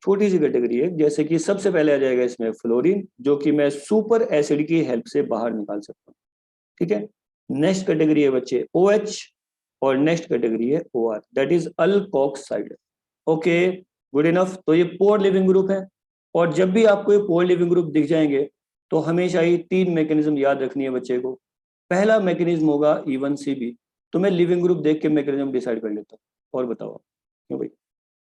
छोटी सी कैटेगरी है, जैसे कि सबसे पहले आ जाएगा इसमें फ्लोरीन, जो कि मैं सुपर एसिड की हेल्प से बाहर निकाल सकता हूँ, ठीक है। नेक्स्ट कैटेगरी है बच्चे OH, और नेक्स्ट कैटेगरी है OR, that is alkoxide, okay. Good enough. तो ये पोर लिविंग ग्रुप है, और जब भी आपको ये पोर लिविंग ग्रुप दिख जाएंगे तो हमेशा ही 3 मैकेनिज्म याद रखनी है बच्चे को। पहला मैकेनिज्म होगा E1CB। तो मैं लिविंग ग्रुप देख के मैकेनिज्म डिसाइड कर लेता हूँ। और बताओ आप, क्यों भाई?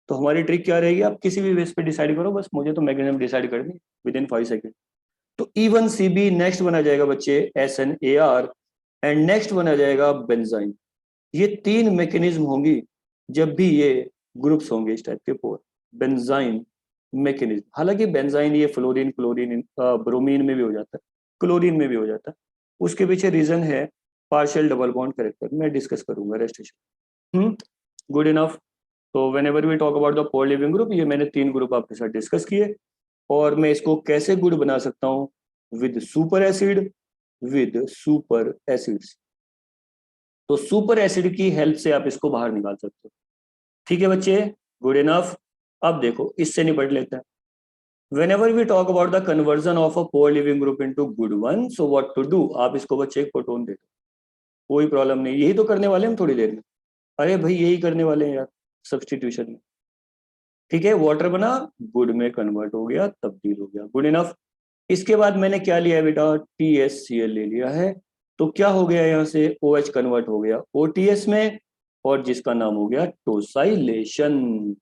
तो हमारी ट्रिक क्या रहेगी, आप किसी भी बेस पे डिसाइड करो, बस मुझे तो मैकेनिज्म डिसाइड करनी विद इन 5 सेकेंड। तो E1CB नेक्स्ट बना जाएगा बच्चे SNAR, एंड नेक्स्ट बना जाएगा बेंजाइन। ये 3 मैकेनिज्म होंगी जब भी ये ग्रुप्स होंगे इस टाइप के पोर। बेंजाइन मैकेनिज्म, हालांकि बेंजाइन ये फ्लोरीन क्लोरीन ब्रोमीन में भी हो जाता है, क्लोरीन में भी हो जाता है। उसके पीछे रीजन है पार्शियल डबल बॉन्ड करेक्टर, मैं डिस्कस करूंगा रेस्टेशन। Good enough. तो whenever we talk about the poor leaving group, ये मैंने 3 ग्रुप आपके साथ डिस्कस किए। और मैं इसको कैसे गुड बना सकता हूँ, with super acid, with super acids. तो सुपर एसिड की हेल्प से आप इसको बाहर निकाल सकते हो। ठीक है बच्चे, गुड इनफ। अब देखो इससे निपट लेते हैं। Whenever we talk about the conversion of a poor living group into good one, so what to do? आप इसको बच्चे एक प्रोटोन दे दो, कोई प्रॉब्लम नहीं, यही तो करने वाले हम थोड़ी देर में। अरे भाई यही करने वाले हैं यार सब्सटीट्यूशन में। ठीक है, वाटर बना, गुड में कन्वर्ट हो गया, तब्दील हो गया, गुड इनफ। इसके बाद मैंने क्या लिया है बेटा, TSCl ले लिया है। तो क्या हो गया यहाँ से, OH कन्वर्ट हो गया OTS में, और जिसका नाम हो गया टोसाइलेशन।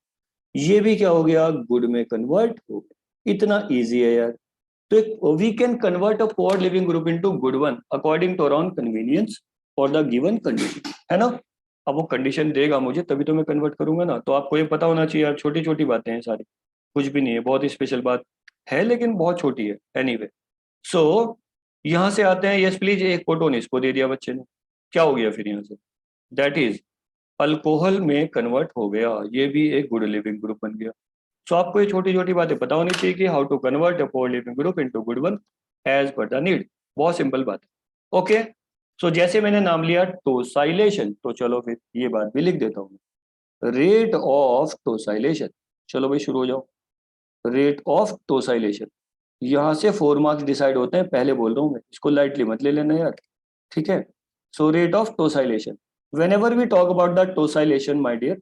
ये भी क्या हो गया, गुड में कन्वर्ट हो गया। इतना इजी है यार। तो we can convert a poor leaving group into good one according to our own convenience for the given condition, है ना। अब वो कंडीशन देगा मुझे तभी तो मैं कन्वर्ट करूंगा ना। तो आपको ये पता होना चाहिए यार, छोटी छोटी बातें हैं सारी, कुछ भी नहीं है, बहुत ही स्पेशल बात है लेकिन बहुत छोटी है। एनीवे, सो यहाँ से आते हैं, यस प्लीज, एक प्रोटोन इसको दे दिया बच्चे ने, क्या हो गया फिर यहाँ से, दैट इज अल्कोहल में कन्वर्ट हो गया, ये भी एक गुड लिविंग ग्रुप बन गया। सो आपको ये छोटी छोटी बातें पता होनी चाहिए कि how to convert a poor leaving group into good one as per the need. बहुत सिंपल बात है। ओके, सो जैसे मैंने नाम लिया टोसाइलेशन, तो चलो फिर ये बात भी लिख देता हूँ, रेट ऑफ टोसाइलेशन। चलो भाई शुरू हो जाओ। रेट ऑफ टोसाइलेशन, यहाँ से 4 मार्क्स डिसाइड होते हैं, पहले बोल रहा हूँ मैं, इसको लाइटली मत ले लेना यार। ठीक है, so rate of tosylation, whenever we talk about the tosylation my dear,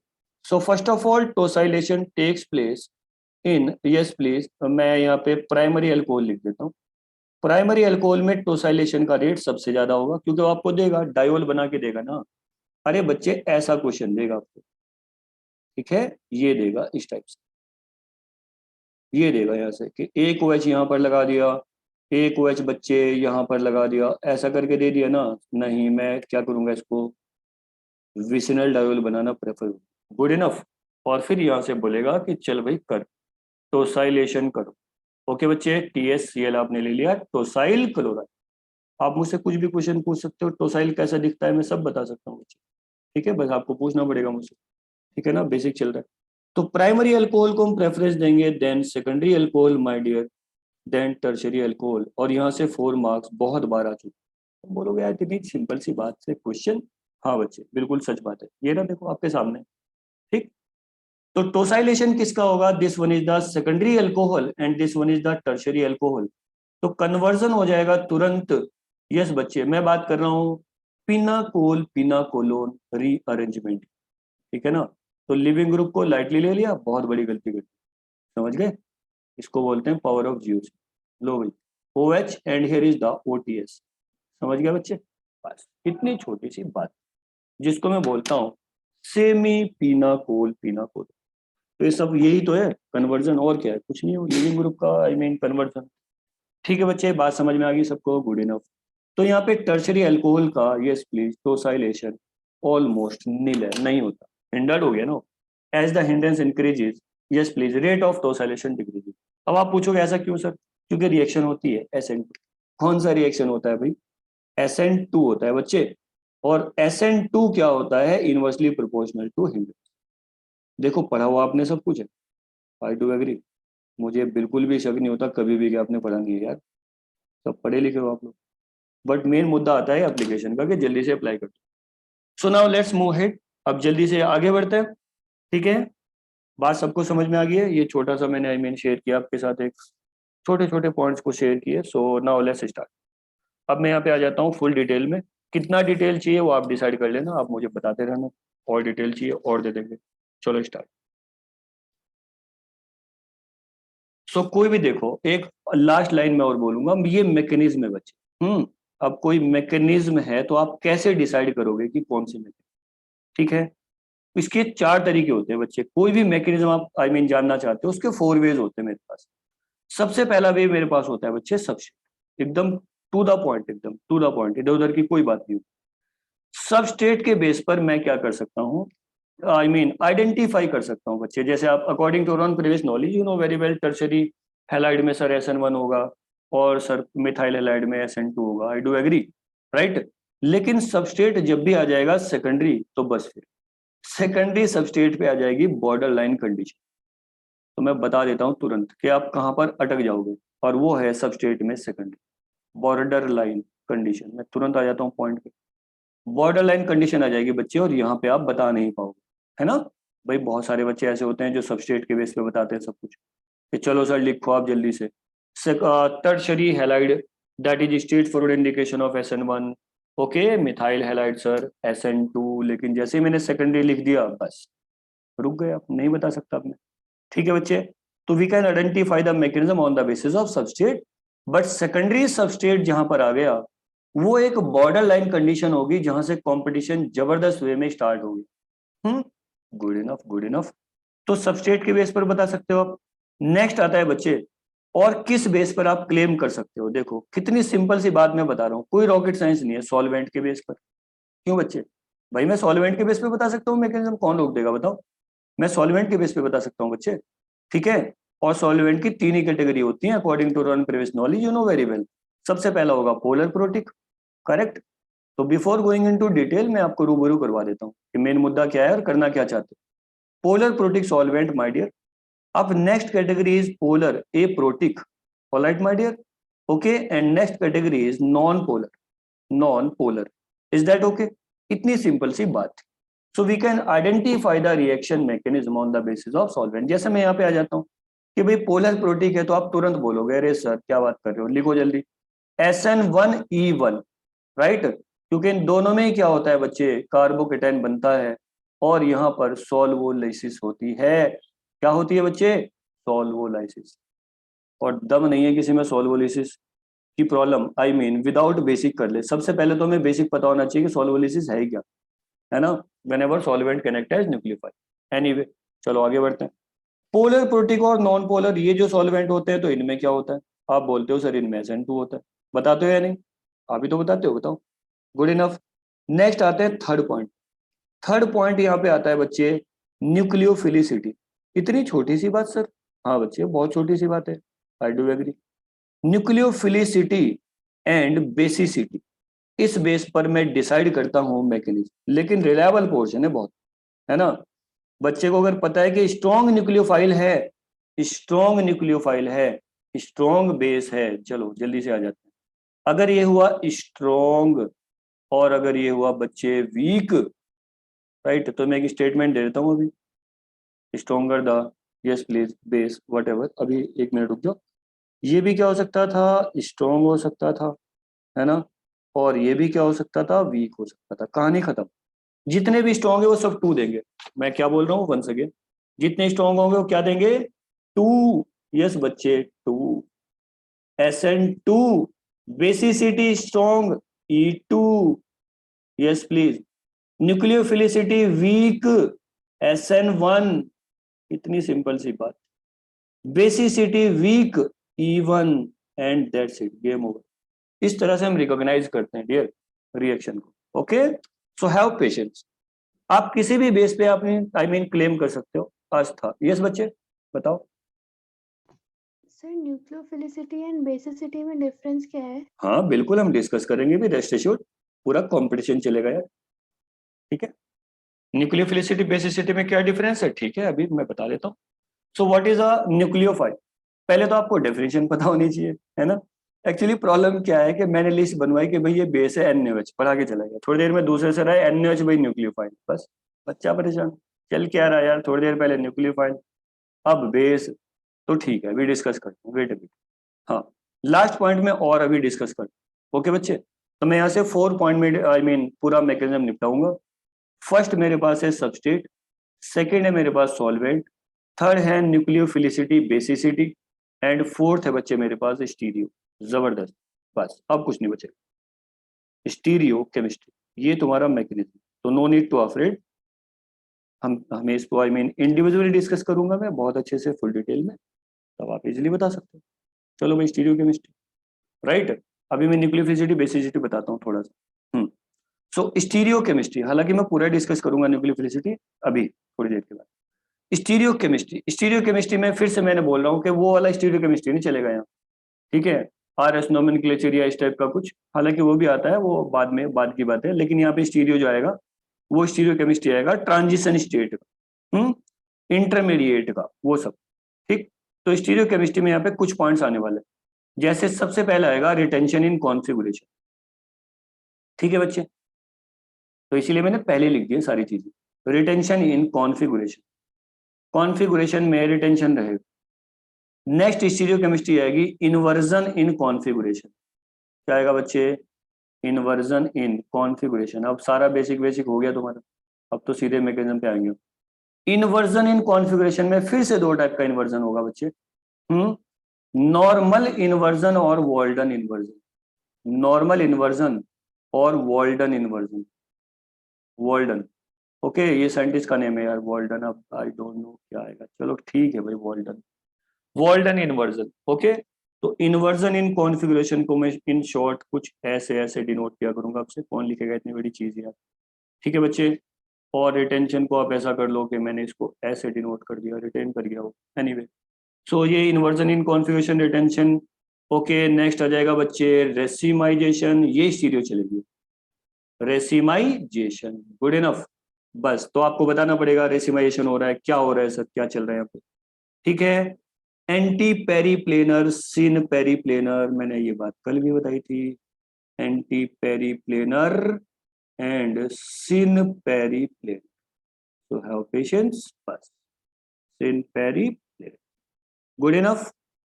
so first of all tosylation takes place in, yes please, मैं यहाँ पे प्राइमरी अल्कोहल लिख देता हूँ। प्राइमरी अल्कोहल में टोसाइलेशन का रेट सबसे ज्यादा होगा, क्योंकि वो आपको देगा, डायोल बना के देगा ना। अरे बच्चे ऐसा क्वेश्चन देगा आपको, ठीक है, ये देगा इस टाइप से, ये देगा यहाँ से कि एक OH यहाँ पर लगा दिया, एक OH बच्चे यहाँ पर लगा दिया, ऐसा करके दे दिया ना। नहीं, मैं क्या करूंगा, इसको विसिनल डायोल बनाना प्रेफर, गुड इनफ। और फिर यहाँ से बोलेगा कि चल भाई कर, टोसाइलेशन करो। ओके बच्चे, TSCl आपने ले लिया, टोसाइल क्लोराइड। आप मुझसे कुछ भी क्वेश्चन पूछ सकते हो, टोसाइल कैसा दिखता है मैं सब बता सकता हूँ बच्चे। ठीक है, बस आपको पूछना पड़ेगा मुझसे। ठीक है ना, बेसिक चल रहा है। तो प्राइमरी अल्कोहल को हम प्रेफरेंस देंगे, then secondary alcohol my dear, then tertiary alcohol. और यहाँ से 4 मार्क्स बहुत बार आ चुके। तो बोलोगे यार इतनी सिंपल सी बात से क्वेश्चन। हाँ बच्चे, बिल्कुल सच बात है, ये ना देखो आपके सामने। ठीक, तो टोसाइलेशन किसका होगा, this one is the secondary alcohol and this one is the tertiary alcohol. तो कन्वर्जन हो जाएगा तुरंत। यस बच्चे, मैं बात कर रहा हूँ पिनाकोल पिनाकोलोन रीअरेंजमेंट। ठीक है ना। तो लिविंग ग्रुप को लाइटली ले लिया, बहुत बड़ी गलती कर, समझ गए, इसको बोलते हैं पावर ऑफ जीओ। लो भाई, OH and here is the OTS। समझ गए बच्चे, बस इतनी छोटी सी बात, जिसको मैं बोलता हूँ सेमी पिनाकोल पिनाकोल। तो ये सब यही तो है कन्वर्जन, और क्या है, कुछ नहीं है लिविंग ग्रुप का, आई मीन कन्वर्जन। ठीक है बच्चे, बात समझ में आ गई सबको, गुड इनफ। तो यहाँ पे टर्शरी अल्कोहल का, yes please, tosylation almost nil है, नहीं होता, हिंडर्ड हो गया ना। As the hindrance increases, yes please, rate of tosylation decreases. अब आप पूछोगे ऐसा क्यों सर, क्योंकि रिएक्शन होती है SN2। कौन सा रिएक्शन होता है भाई, SN2 होता है बच्चे। और SN2 क्या होता है, इनवर्सली प्रोपोर्शनल टू हिंडेंस। देखो पढ़ा हुआ आपने सब कुछ है, आई डू एग्री, मुझे बिल्कुल भी शक नहीं होता कभी भी कि आपने पढ़ा नहीं है यार, सब पढ़े लिखे हो आप लोग। बट मेन मुद्दा आता है एप्लीकेशन का, कि जल्दी से अप्लाई कर दो। सो नाउ लेट्स मूव हेड, अब जल्दी से आगे बढ़ते हैं। ठीक है, बात सबको समझ में आ गई है, ये छोटा सा मैंने आई मीन शेयर किया आपके साथ, एक छोटे छोटे पॉइंट्स को शेयर किए। सो नाउ लेट्स स्टार्ट। अब मैं यहाँ पे आ जाता हूँ फुल डिटेल में, कितना डिटेल चाहिए वो आप डिसाइड कर लेना, आप मुझे बताते रहना, और डिटेल चाहिए और दे देंगे। चलो स्टार्ट। सो कोई भी देखो, एक लास्ट लाइन में और बोलूंगा, ये मैकेनिज्म है बच्चे। अब कोई मैकेनिज्म है तो आप कैसे डिसाइड करोगे कि कौन सी मैकेनिज्म, ठीक है। इसके 4 तरीके होते हैं बच्चे, कोई भी मैकेनिज्म आप जानना चाहते हो उसके 4 वेज होते हैं मेरे पास। सबसे पहला वे मेरे पास होता है बच्चे सबस्टेट, एकदम टू द पॉइंट, एकदम टू द पॉइंट, इधर उधर की कोई बात नहीं। सबस्टेट के बेस पर मैं क्या कर सकता हूँ, आइडेंटिफाई कर सकता हूँ बच्चे। जैसे आप according to on previous knowledge you know very well, tertiary halide में सर SN1 होगा और सर मिथाइल हैलाइड में SN2 होगा, आई डू एग्री, राइट। लेकिन सबस्टेट जब भी आ जाएगा सेकेंडरी, तो बस फिर सेकेंडरी सबस्टेट पे आ जाएगी बॉर्डर लाइन कंडीशन। तो मैं बता देता हूं तुरंत कि आप कहां पर अटक जाओगे, और वो है सबस्टेट में सेकेंडरी बॉर्डर लाइन कंडीशन। मैं तुरंत आ जाता हूं पॉइंट पे, बॉर्डर लाइन कंडीशन आ जाएगी बच्चे, और यहाँ पे आप बता नहीं पाओगे, है ना। भाई बहुत सारे बच्चे ऐसे होते हैं जो सबस्टेट के बेस पे बताते हैं सब कुछ, कि चलो सर लिखो आप जल्दी से, tertiary halide that is straight forward indication of SN1, okay methyl halide sir SN2, लेकिन जैसे ही मैंने सेकेंडरी लिख दिया बस रुक गए, आप नहीं बता सकता आपने, ठीक है बच्चे। तो we can identify the mechanism on the basis of substrate, but secondary substrate जहां पर आ गया वो एक बॉर्डर लाइन कंडीशन होगी जहां से कंपटीशन जबरदस्त वे में स्टार्ट होगी। Good enough, good enough. तो सबस्टेट के बेस पर बता सकते हो आप। नेक्स्ट आता है बच्चे, और किस बेस पर आप क्लेम कर सकते हो। देखो कितनी सिंपल सी बात मैं बता रहा हूँ, कोई रॉकेट साइंस नहीं है, सॉल्वेंट के बेस पर। क्यों बच्चे, भाई मैं सॉल्वेंट के बेस पे बता सकता हूँ मैकेनिज्म, कौन रोक देगा बताओ। मैं सॉल्वेंट के बेस पे बता सकता हूँ बच्चे, ठीक है। और सॉल्वेंट की 3 ही कैटेगरी होती है according to run previous knowledge you know very well. सबसे पहला होगा पोलर प्रोटिक, करेक्ट। तो बिफोर गोइंग इनटू डिटेल मैं आपको रूबरू करवा देता हूँ कि मेन मुद्दा क्या है और करना क्या चाहते हो। Polar protic solvent my dear. अब next category is polar aprotic, alright my dear, okay. And next category is non polar, non polar, is that okay. इतनी सिंपल सी बात। So we can identify the reaction mechanism on the basis of solvent. जैसे मैं यहाँ पे आ जाता हूँ कि भाई पोलर प्रोटिक है, तो आप तुरंत बोलोगे अरे सर क्या बात कर रहे हो, लिखो जल्दी SN1E1, राइट। क्योंकि इन दोनों में ही क्या होता है बच्चे, कार्बोकेटाइन बनता है, और यहाँ पर सॉल्वोलाइसिस होती है। क्या होती है बच्चे, सॉल्वोलाइसिस। और दम नहीं है किसी में सॉल्वोलाइसिस की प्रॉब्लम, विदाउट बेसिक कर ले। सबसे पहले तो हमें बेसिक पता होना चाहिए कि सॉल्वोलाइसिस है ही क्या, है ना। Whenever solvent connect as nucleophile. Anyway चलो आगे बढ़ते हैं। पोलर प्रोटिक और नॉन पोलर ये जो सॉल्वेंट होते हैं, तो इनमें क्या होता है, आप बोलते हो सर इनमें SN2 होता है, बताते हो या नहीं, आप ही तो बताते हो, बताओ। Good enough. नेक्स्ट आते हैं थर्ड पॉइंट। थर्ड पॉइंट यहाँ पे आता है बच्चे न्यूक्लियोफिलिसिटी। इतनी छोटी सी बात सर, हाँ बच्चे बहुत छोटी सी बात है, I do agree. Nucleophilicity and basicity, इस बेस पर मैं डिसाइड करता हूँ मैकेनिज्म, लेकिन रिलायबल पोर्शन है बहुत, है ना। बच्चे को अगर पता है कि स्ट्रॉन्ग न्यूक्लियोफाइल है, स्ट्रॉन्ग न्यूक्लियोफाइल है, स्ट्रॉन्ग बेस है, चलो जल्दी से आ जाते हैं। अगर ये हुआ स्ट्रॉन्ग और अगर ये हुआ बच्चे वीक, राइट, तो मैं एक स्टेटमेंट दे देता हूँ अभी, stronger the, yes please base what ever, अभी 1 मिनट रुक जाओ। ये भी क्या हो सकता था, स्ट्रॉन्ग हो सकता था, है ना। और ये भी क्या हो सकता था, वीक हो सकता था, कहानी खत्म। जितने भी स्ट्रॉन्ग है वो सब 2 देंगे। मैं क्या बोल रहा हूँ वंस अगेन, जितने स्ट्रॉन्ग होंगे वो क्या देंगे, 2। यस बच्चे 2, SN2। Basicity strong, E2, yes please. Nucleophilicity weak, SN1। इतनी सिंपल सी बात। Basicity weak, E1, and that's it, game over. इस तरह से हम रिकॉग्नाइज करते हैं डियर रिएक्शन को, ओके। So have patience. आप किसी भी बेस पे आपने क्लेम कर सकते हो आस्था। यस बच्चे बताओ। सर न्यूक्लियोफिलिसिटी एंड बेसिसिटी में डिफरेंस क्या है? हाँ बिल्कुल हम डिस्कस करेंगे भी, रेस्ट एश्योर्ड, पूरा कंपटीशन चलेगा यार, ठीक है। न्यूक्लियोफिलिसिटी बेसिसिटी में क्या डिफरेंस है, ठीक है, अभी मैं बता देता हूँ। So what is a nucleophile, पहले तो आपको डेफिनेशन पता होनी चाहिए, है ना। एक्चुअली प्रॉब्लम क्या है कि मैंने लिस्ट बनवाई कि भाई ये बेस है NaOH, पढ़ा के चला गया, थोड़ी देर में दूसरे से रहा है NaOH भाई न्यूक्लियोफाइल, बस बच्चा परेशान। चल क्या रहा यार, थोड़ी देर पहले न्यूक्लियोफाइल, अब बेस, तो ठीक है अभी डिस्कस करते हैं, वेट अभी। हाँ लास्ट पॉइंट में और अभी डिस्कस करते हैं, ओके बच्चे। तो मैं यहाँ से 4 पॉइंट में पूरा मैकेनिज्म निपटाऊंगा। फर्स्ट मेरे पास है सबस्टेट, सेकेंड है मेरे पास सॉल्वेंट, थर्ड है न्यूक्लियोफिलिसिटी बेसिसिटी, एंड फोर्थ है बच्चे मेरे पास स्टीरियो। जबरदस्त, बस अब कुछ नहीं बचेगा। स्टीरियो केमिस्ट्री ये तुम्हारा मैकेनिज्म, तो नो नीड टू अफ्रेड। हमें इसको आई मीन इंडिविजुअली डिस्कस करूंगा मैं बहुत अच्छे से फुल डिटेल में, तब आप इजीली बता सकते हो। चलो भाई स्टीरियो केमिस्ट्री, राइट। अभी मैं न्यूक्लियोफिलिसिटी बेसिसिटी बताता हूँ थोड़ा सा। सो स्टीरियो केमिस्ट्री, हालांकि मैं पूरा डिस्कस करूंगा न्यूक्लियोफिलिसिटी अभी थोड़ी देर के बाद। स्टीरियो केमिस्ट्री में फिर से मैंने बोल रहा हूँ कि वो वाला स्टीरियो केमिस्ट्री नहीं चलेगा यहाँ, ठीक है। आर एस नोमेनक्लेचर या इस टाइप का कुछ, हालांकि वो भी आता है, वो बाद में बाद की बात है, लेकिन यहाँ पे स्टीरियो जो आएगा वो स्टीरियो केमिस्ट्री आएगा ट्रांजिशन स्टेट का, इंटरमीडिएट का, वो सब, ठीक। तो स्टीरियो केमिस्ट्री में यहाँ पे कुछ पॉइंट्स आने वाले हैं। जैसे सबसे पहला आएगा रिटेंशन इन कॉन्फ़िगरेशन, ठीक है बच्चे। तो इसीलिए मैंने पहले लिख दिया सारी चीजें। रिटेंशन इन कॉन्फ़िगरेशन, कॉन्फ़िगरेशन में रिटेंशन रहेगा। नेक्स्ट स्टीरियो केमिस्ट्री आएगी इन्वर्जन इन कॉन्फ़िगरेशन। क्या आएगा बच्चे? Inversion in configuration. अब सारा बेसिक बेसिक हो गया तुम्हारा, अब तो सीधे मैकेनिज्म पे आएंगे। इन्वर्जन इन कॉन्फ़िगरेशन में फिर से दो टाइप का इन्वर्जन होगा बच्चे, नॉर्मल इन्वर्जन और वॉल्डन इन्वर्जन। नॉर्मल इन्वर्जन और वॉल्डन इन्वर्जन। वॉल्डन, ओके, ये साइंटिस्ट का नेम है यार, वॉल्डन। अब आई डोंट नो क्या आएगा, चलो ठीक है भाई, वॉल्डन। Walden inversion, okay. तो इन्वर्जन इन कॉन्फ़िगरेशन को मैं इन शॉर्ट कुछ ऐसे ऐसे डिनोट किया करूंगा आपसे, कौन लिखेगा इतनी बड़ी चीज यार, ठीक है बच्चे। और रिटेंशन को आप ऐसा कर लो कि मैंने इसको ऐसे डिनोट कर दिया, रिटेन कर गया हो, एनीवे। सो ये inversion in configuration, retention, okay. Next आ जाएगा बच्चे रेसिमाइजेशन, ये स्टीरियो चलेगी, रेसिमाइजेशन, गुड इनफ। बस तो आपको बताना पड़ेगा रेसिमाइजेशन हो रहा है, क्या हो रहा है सर, क्या चल रहा है यहाँ पे, ठीक है। एंटी पेरीप्लेनर, सिन पेरीप्लेनर, मैंने ये बात कल भी बताई थी। Anti periplanar and syn periplanar, so have patience बस। Syn periplanar, good enough.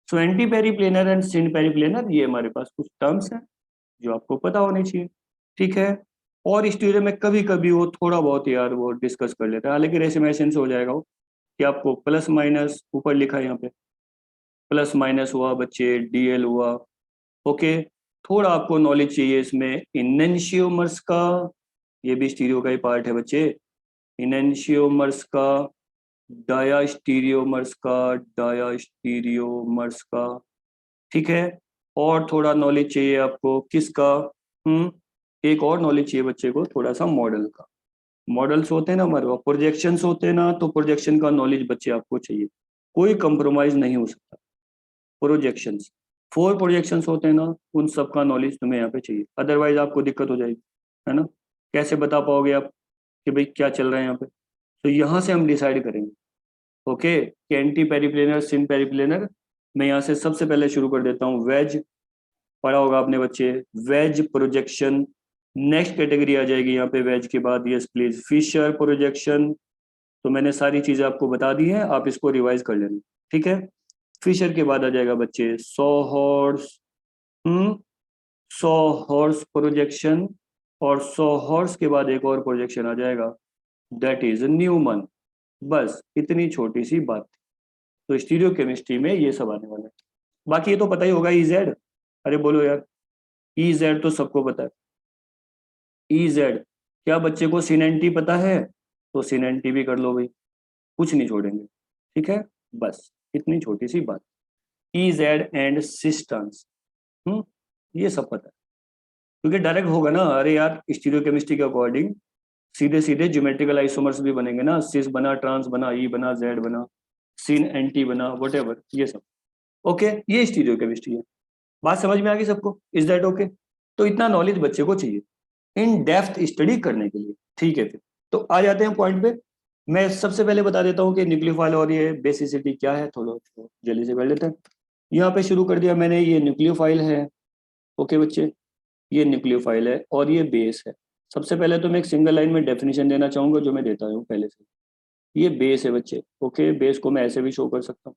So anti periplanar and syn periplanar, ये हमारे पास कुछ टर्म्स हैं जो आपको पता होनी चाहिए, ठीक है। और स्टीरियो में कभी कभी वो थोड़ा बहुत यार वो डिस्कस कर लेता है, हालांकि रेसिमेशन से हो जाएगा वो, कि आपको प्लस माइनस ऊपर लिखा है यहाँ पे, प्लस माइनस हुआ बच्चे, डीएल हुआ, ओके। थोड़ा आपको नॉलेज चाहिए इसमें इनेंशियोमर्स का, ये भी स्टीरियो का ही पार्ट है बच्चे। इनेंशियोमर्स का, डायास्टीरियोमर्स का, डायास्टीरियोमर्स का, ठीक है। और थोड़ा नॉलेज चाहिए आपको किसका? एक और नॉलेज चाहिए बच्चे को थोड़ा सा मॉडल का। मॉडल्स होते हैं ना हमारे पास, प्रोजेक्शंस होते हैं ना, तो प्रोजेक्शन का नॉलेज बच्चे आपको चाहिए, कोई कंप्रोमाइज नहीं हो सकता। प्रोजेक्शंस, 4 प्रोजेक्शंस होते हैं ना, उन सब का नॉलेज तुम्हें यहाँ पे चाहिए, अदरवाइज आपको दिक्कत हो जाएगी, है ना। कैसे बता पाओगे आप कि भाई क्या चल रहा है यहाँ पे? तो यहाँ से हम डिसाइड करेंगे, ओके, कि एंटी पेरीप्लेनर, सिन पेरीप्लेनर। मैं यहाँ से सबसे पहले शुरू कर देता हूँ, वेज, पढ़ा होगा आपने बच्चे, वेज प्रोजेक्शन। नेक्स्ट कैटेगरी आ जाएगी यहाँ पे वेज के बाद, यस प्लीज, फिशर प्रोजेक्शन। तो मैंने सारी चीजें आपको बता दी हैं, आप इसको रिवाइज कर लेना, ठीक है। फिशर के बाद आ जाएगा बच्चे saw horse, saw horse projection. और सॉ हॉर्स के बाद एक और प्रोजेक्शन आ जाएगा, दैट इज न्यूमन। बस इतनी छोटी सी बात थी। तो स्टीरियो केमिस्ट्री में ये सब आने वाला है, बाकी ये तो पता ही होगा, ई जेड। अरे बोलो यार, ई जेड तो सबको पता है। ई जेड, क्या बच्चे को सिनेंटी पता है? तो सिनेंटी भी कर लो भाई, कुछ नहीं छोड़ेंगे, ठीक है। बस इतनी छोटी सी बात, ई जेड एंड सिस्टन्स, ये सब पता है, क्योंकि डायरेक्ट होगा ना। अरे यार स्टीरियो केमिस्ट्री के अकॉर्डिंग सीधे सीधे ज्योमेट्रिकल आइसोमर्स भी बनेंगे ना, सिस बना, ट्रांस बना, ई बना, जेड बना, सिन एंटी बना, वट ये सब, ओके। ये स्टीरियो केमिस्ट्री है, बात समझ में आ गई सबको? Is that okay? तो इतना नॉलेज बच्चे को चाहिए इन डेप्थ स्टडी करने के लिए, ठीक है। फिर तो आ जाते हैं पॉइंट पे। मैं सबसे पहले बता देता हूँ कि न्यूक्लियोफाइल और ये बेसिसिटी क्या है, थोड़ा जल्दी से कर लेते हैं। यहाँ पे शुरू कर दिया मैंने, ये न्यूक्लियोफाइल है, ओके बच्चे, ये न्यूक्लियोफाइल है और ये बेस है। सबसे पहले तो मैं एक सिंगल लाइन में डेफिनेशन देना चाहूंगा जो मैं देता हूँ पहले से। ये बेस है बच्चे, ओके। बेस को मैं ऐसे भी शो कर सकता हूँ,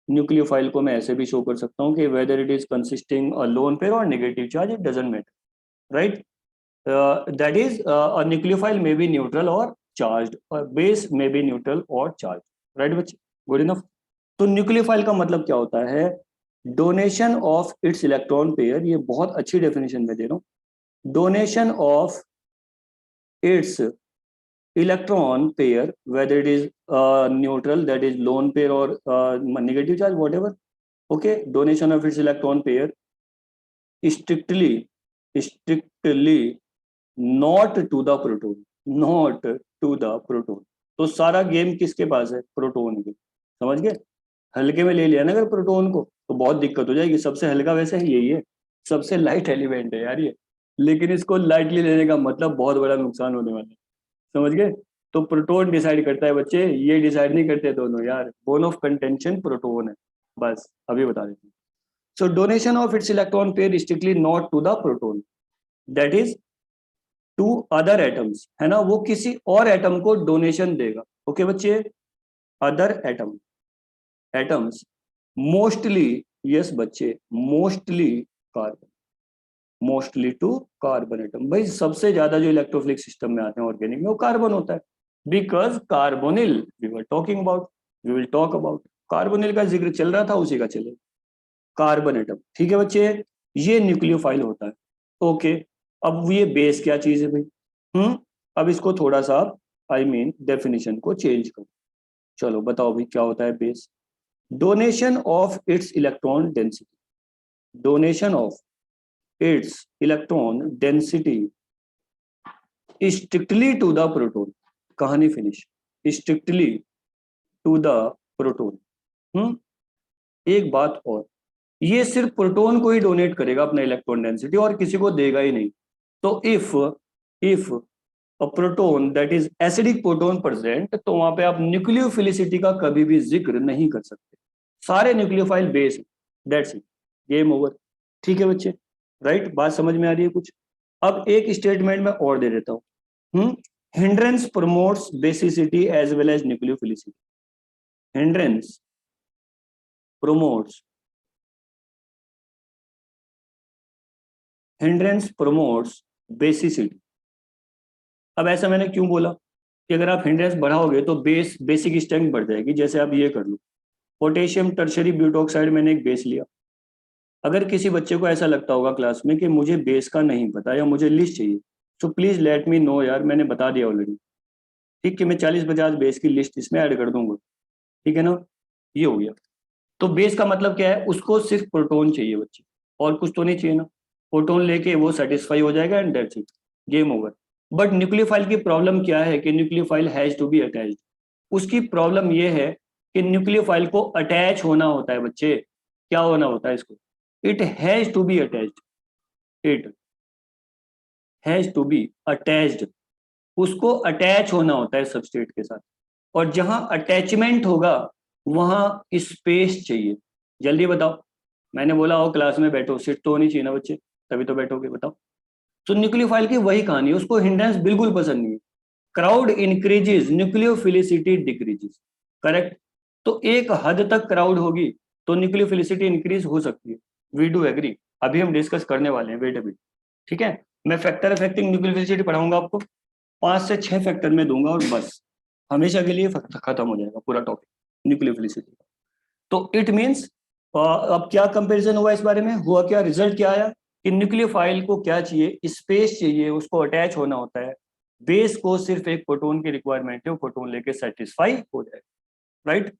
न्यूक्लियोफाइल को मैं ऐसे भी शो कर सकता हूँ कि whether it is consisting a lone pair और negative charge, it doesn't matter, right. That is a nucleophile may be neutral और चार्ज्ड, और बेस मे बी न्यूट्रल और चार्ज, राइट बच्चे, गुड इनफ। तो न्यूक्लियोफाइल का मतलब क्या होता है? Donation of its electron pair, ये बहुत अच्छी डेफिनेशन में दे रहा हूं, donation of its electron pair, whether it is neutral, that is lone pair, or negative charge, whatever. Okay, donation of its electron pair strictly not to the proton, not to the proton. तो सारा game किसके पास है? Proton के, समझ गए? हल्के में ले लिया ना अगर प्रोटॉन को तो बहुत दिक्कत हो जाएगी। सबसे हल्का वैसे ही यही है, सबसे लाइट एलिमेंट है यार ये, लेकिन इसको लाइटली लेने का मतलब बहुत बड़ा नुकसान होने वाला है, समझ गए? तो प्रोटॉन डिसाइड करता है बच्चे, ये डिसाइड नहीं करते दोनों यार, बोन ऑफ कंटेंशन प्रोटॉन है, बस अभी बता देते हैं। So donation of its electron pair strictly not to the proton, that is to other atoms, है ना, वो किसी और एटम को डोनेशन देगा। ओके बच्चे, अदर एटम्स मोस्टली, यस बच्चे, mostly carbon, mostly two carbon atom. भाई सबसे ज्यादा जो इलेक्ट्रोफिलिक सिस्टम में आते हैं ऑर्गेनिक में वो कार्बन होता है, because carbonyl we were talking about, we will talk about, carbonyl का जिक्र चल रहा था, उसी का चले, कार्बन एटम। ठीक है बच्चे, ये न्यूक्लियोफाइल होता है। ओके, अब ये बेस क्या चीज है भाई? अब इसको थोड़ा सा आई मीन डेफिनेशन को चेंज करो। चलो बताओ भाई क्या होता है base? Donation of its electron density, donation of its electron density strictly to the proton, कहानी finish, strictly to the proton। एक बात और, ये सिर्फ प्रोटॉन को ही डोनेट करेगा अपना इलेक्ट्रॉन डेंसिटी और किसी को देगा ही नहीं। तो if a proton that is acidic proton present, तो वहां पे आप न्यूक्लियोफिलिसिटी का कभी भी जिक्र नहीं कर सकते, सारे nucleophile base, that's it, game over. ठीक है बच्चे, राइट? बात समझ में आ रही है कुछ? अब एक स्टेटमेंट में और दे देता हूं, hindrance promotes basicity as well as nucleophilicity, hindrance promotes, hindrance promotes basicity. अब ऐसा मैंने क्यों बोला कि अगर आप हिंड्रेंस बढ़ाओगे तो बेसिक स्ट्रेंथ बढ़ जाएगी। जैसे आप ये कर लो, पोटेशियम टर्शरी ब्यूटोक्साइड, मैंने एक बेस लिया। अगर किसी बच्चे को ऐसा लगता होगा क्लास में कि मुझे बेस का नहीं पता या मुझे लिस्ट चाहिए, तो प्लीज लेट मी नो यार, मैंने बता दिया ऑलरेडी, ठीक, कि मैं 40-50 बेस की लिस्ट इसमें ऐड कर दूंगा, ठीक है ना? ये हो गया। तो बेस का मतलब क्या है? उसको सिर्फ प्रोटॉन चाहिए बच्चे, और कुछ तो नहीं चाहिए ना, प्रोटॉन लेके वो सेटिस्फाई हो जाएगा and that's it, game over. But nucleophile की प्रॉब्लम क्या है कि nucleophile has to be attached. उसकी प्रॉब्लम ये है कि न्यूक्लियोफाइल को अटैच होना होता है बच्चे। क्या होना होता है इसको? It has to be attached, it has to be attached, उसको अटैच होना होता है सबस्ट्रेट के साथ। और जहां अटैचमेंट होगा वहां स्पेस चाहिए। जल्दी बताओ, मैंने बोला हो क्लास में बैठो, सीट तो होनी चाहिए ना बच्चे, तभी तो बैठोगे, बताओ। तो न्यूक्लियोफाइल की वही कहानी है, उसको हिंड्रेंस बिल्कुल पसंद नहीं है। Crowd increases, nucleophilicity decreases, correct? तो एक हद तक क्राउड होगी तो न्यूक्लियोफिलिसिटी इंक्रीज हो सकती है, वी डू एग्री, अभी हम डिस्कस करने वाले हैं, वेट अ बिट, ठीक है? मैं फैक्टर अफेक्टिंग न्यूक्लियोफिलिसिटी पढ़ाऊंगा आपको, 5 से 6 फैक्टर में दूंगा और बस हमेशा के लिए खत्म हो जाएगा पूरा टॉपिक न्यूक्लियोफिलिसिटी का। तो इट मीन्स, अब क्या कंपैरिजन हुआ इस बारे में? हुआ क्या, रिजल्ट क्या आया कि न्यूक्लियोफाइल को क्या चाहिए? स्पेस चाहिए, उसको अटैच होना होता है। बेस को सिर्फ एक प्रोटॉन की रिक्वायरमेंट है, वो प्रोटॉन लेके सेटिस्फाई हो जाए, राइट?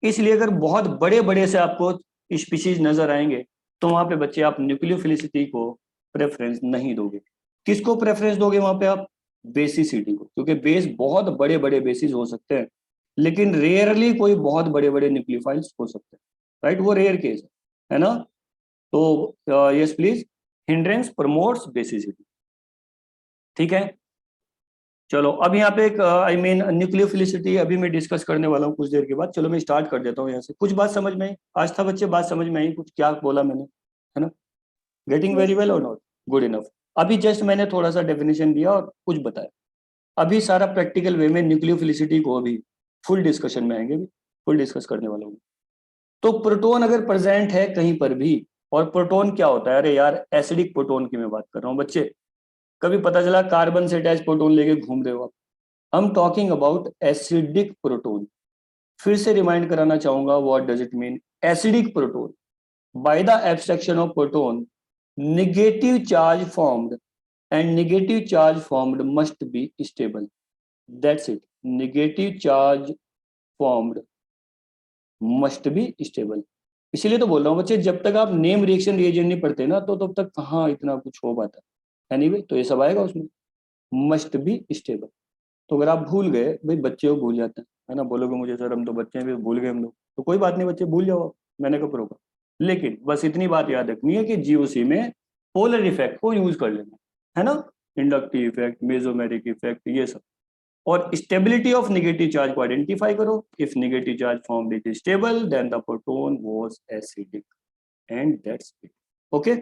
इसलिए अगर बहुत बड़े बड़े से आपको स्पीशीज नजर आएंगे तो वहां पे बच्चे आप न्यूक्लियोफिलिसिटी को प्रेफरेंस नहीं दोगे। किसको प्रेफरेंस दोगे वहां पे आप? बेसिसिटी को, क्योंकि बेस बहुत बड़े बड़े बेसिस हो सकते हैं, लेकिन रेयरली कोई बहुत बड़े बड़े न्यूक्लियोफाइल्स हो सकते हैं, राइट? वो रेयर केस है ना? तो yes please, hindrance promotes basicity, ठीक है? चलो अब यहाँ पे एक आई मीन न्यूक्लियोफिलिसिटी अभी मैं डिस्कस करने वाला हूँ कुछ देर के बाद। चलो मैं स्टार्ट कर देता हूँ यहाँ से। कुछ बात समझ में आई? आज था बच्चे, बात समझ में आई कुछ? क्या बोला मैंने, है ना? गेटिंग वेरी Yes, वेल और sir. नॉट? Good enough. अभी जस्ट मैंने थोड़ा सा डेफिनेशन दिया और कुछ बताया। अभी सारा प्रैक्टिकल वे में न्यूक्लियोफिलिसिटी को अभी फुल डिस्कशन में आएंगे, फुल डिस्कस करने वाला हूँ। तो प्रोटॉन अगर प्रेजेंट है कहीं पर भी, और प्रोटॉन क्या होता है? अरे यार एसिडिक प्रोटॉन की मैं बात कर रहा हूँ बच्चे, कभी पता चला कार्बन से अटैच प्रोटॉन लेके घूम रहे हो आप। हम टॉकिंग अबाउट एसिडिक प्रोटॉन, फिर से रिमाइंड कराना चाहूंगा, what does it mean? Acidic proton, by the abstraction of proton, negative charge formed and negative charge formed must be stable, that's it. Negative charge formed must be stable. इसीलिए तो बोल रहा हूँ बच्चे, जब तक आप नेम रिएक्शन रिएजेंट नहीं पढ़ते ना, तो तब तक कहाँ इतना कुछ हो पाता है। एनीवे, तो ये सब आएगा उसमें, मस्ट बी स्टेबल। तो अगर आप भूल गए, भाई बच्चे वो भूल जाते हैं, है ना, बोलोगे मुझे सर हम तो बच्चे हैं, भी भूल गए हम लोग, तो कोई बात नहीं बच्चे, भूल जाओ आप, मैंने कब रोका। लेकिन बस इतनी बात याद रखनी है कि जीओसी में पोलर इफेक्ट को यूज कर लेना है ना, इंडक्टिव इफेक्ट, मेसोमेरिक इफेक्ट, ये सब। और स्टेबिलिटी ऑफ नेगेटिव चार्ज को आइडेंटिफाई करो। If negative charge form is stable then the proton was acidic and that's it. Okay,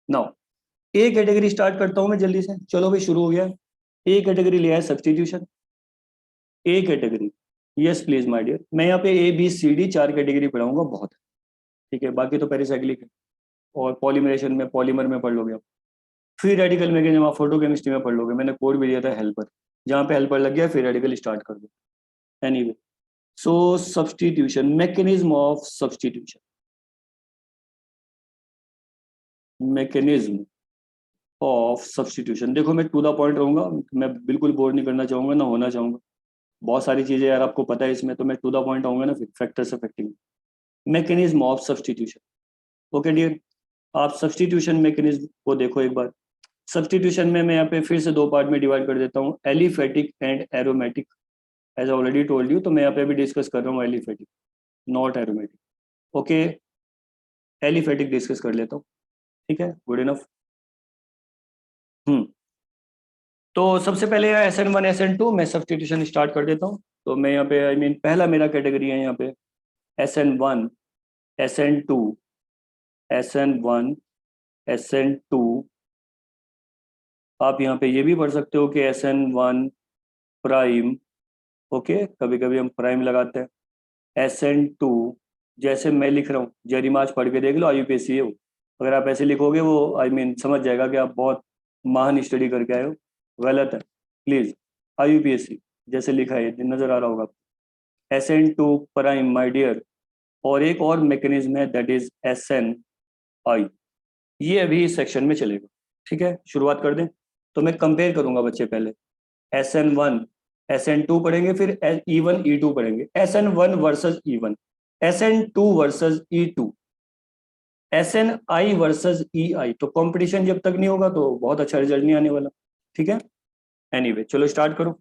now A category start करता हूं मैं जल्दी से, चलो भाई शुरू हो गया। ए कैटेगरी लिया है substitution. A category, yes please my dear, मैं यहाँ पे A B C D 4 category पढ़ाऊंगा, बहुत है, ठीक है, बाकी तो पेरिसाइक्लिक है और पॉलीमरेशन में, पॉलीमर में पढ़ लोगे आप। फ्री रेडिकल मैकेनिज्म आप फोटो केमिस्ट्री में पढ़ लोगे, मैंने कोड भी दिया था हेल्पर, जहाँ पे हेल्पर लग गया फ्री रेडिकल स्टार्ट कर दो। Anyway, so substitution, mechanism of substitution, mechanism of substitution. देखो मैं टू द पॉइंट रहूंगा, मैं बिल्कुल बोर नहीं करना चाहूंगा ना होना चाहूंगा, बहुत सारी चीजें यार आपको पता है इसमें, तो मैं टू द पॉइंट आऊंगा ना, फिर factors affecting mechanism of substitution. Okay dear, आप सब्स्टिट्यूशन मैकेनिज्म को देखो एक बार। सब्स्टिट्यूशन में मैं यहाँ पे फिर से दो पार्ट में डिवाइड कर देता हूँ, aliphatic and aromatic. As already told you, तो मैं यहाँ पे भी डिस्कस कर रहा हूँ aliphatic, not aromatic. Okay, aliphatic discuss कर लेता हूँ, ठीक है, गुड इनफ। तो सबसे पहले SN1 SN2 मैं सब्स्टिट्यूशन स्टार्ट कर देता हूँ। तो मैं यहाँ पे आई मीन पहला मेरा कैटेगरी है यहाँ पे SN1 SN2 SN1 SN2। आप यहाँ पे ये भी पढ़ सकते हो कि SN1 प्राइम, ओके, कभी कभी हम प्राइम लगाते हैं। SN2 जैसे मैं लिख रहा हूँ, जरीमाज पढ़ के देख लो, IUPAC है वो, अगर आप ऐसे लिखोगे वो आई मीन समझ जाएगा कि आप बहुत महान स्टडी करके आए हो, गलत है प्लीज। IUPAC जैसे लिखा है नजर आ रहा होगा। SN2 प्राइम माय डियर, और एक और मैकेनिज्म है दैट इज SNI, ये अभी इस सेक्शन में चलेगा, ठीक है, शुरुआत कर दें। तो मैं कंपेयर करूंगा बच्चे, पहले SN1 SN2 पढ़ेंगे, फिर E1 E2 पढ़ेंगे, SN1 versus E1, SN2 versus E2, SNI versus EI। तो कंपटीशन जब तक नहीं होगा तो बहुत अच्छा रिजल्ट नहीं आने वाला, ठीक है। एनीवे, चलो स्टार्ट करो।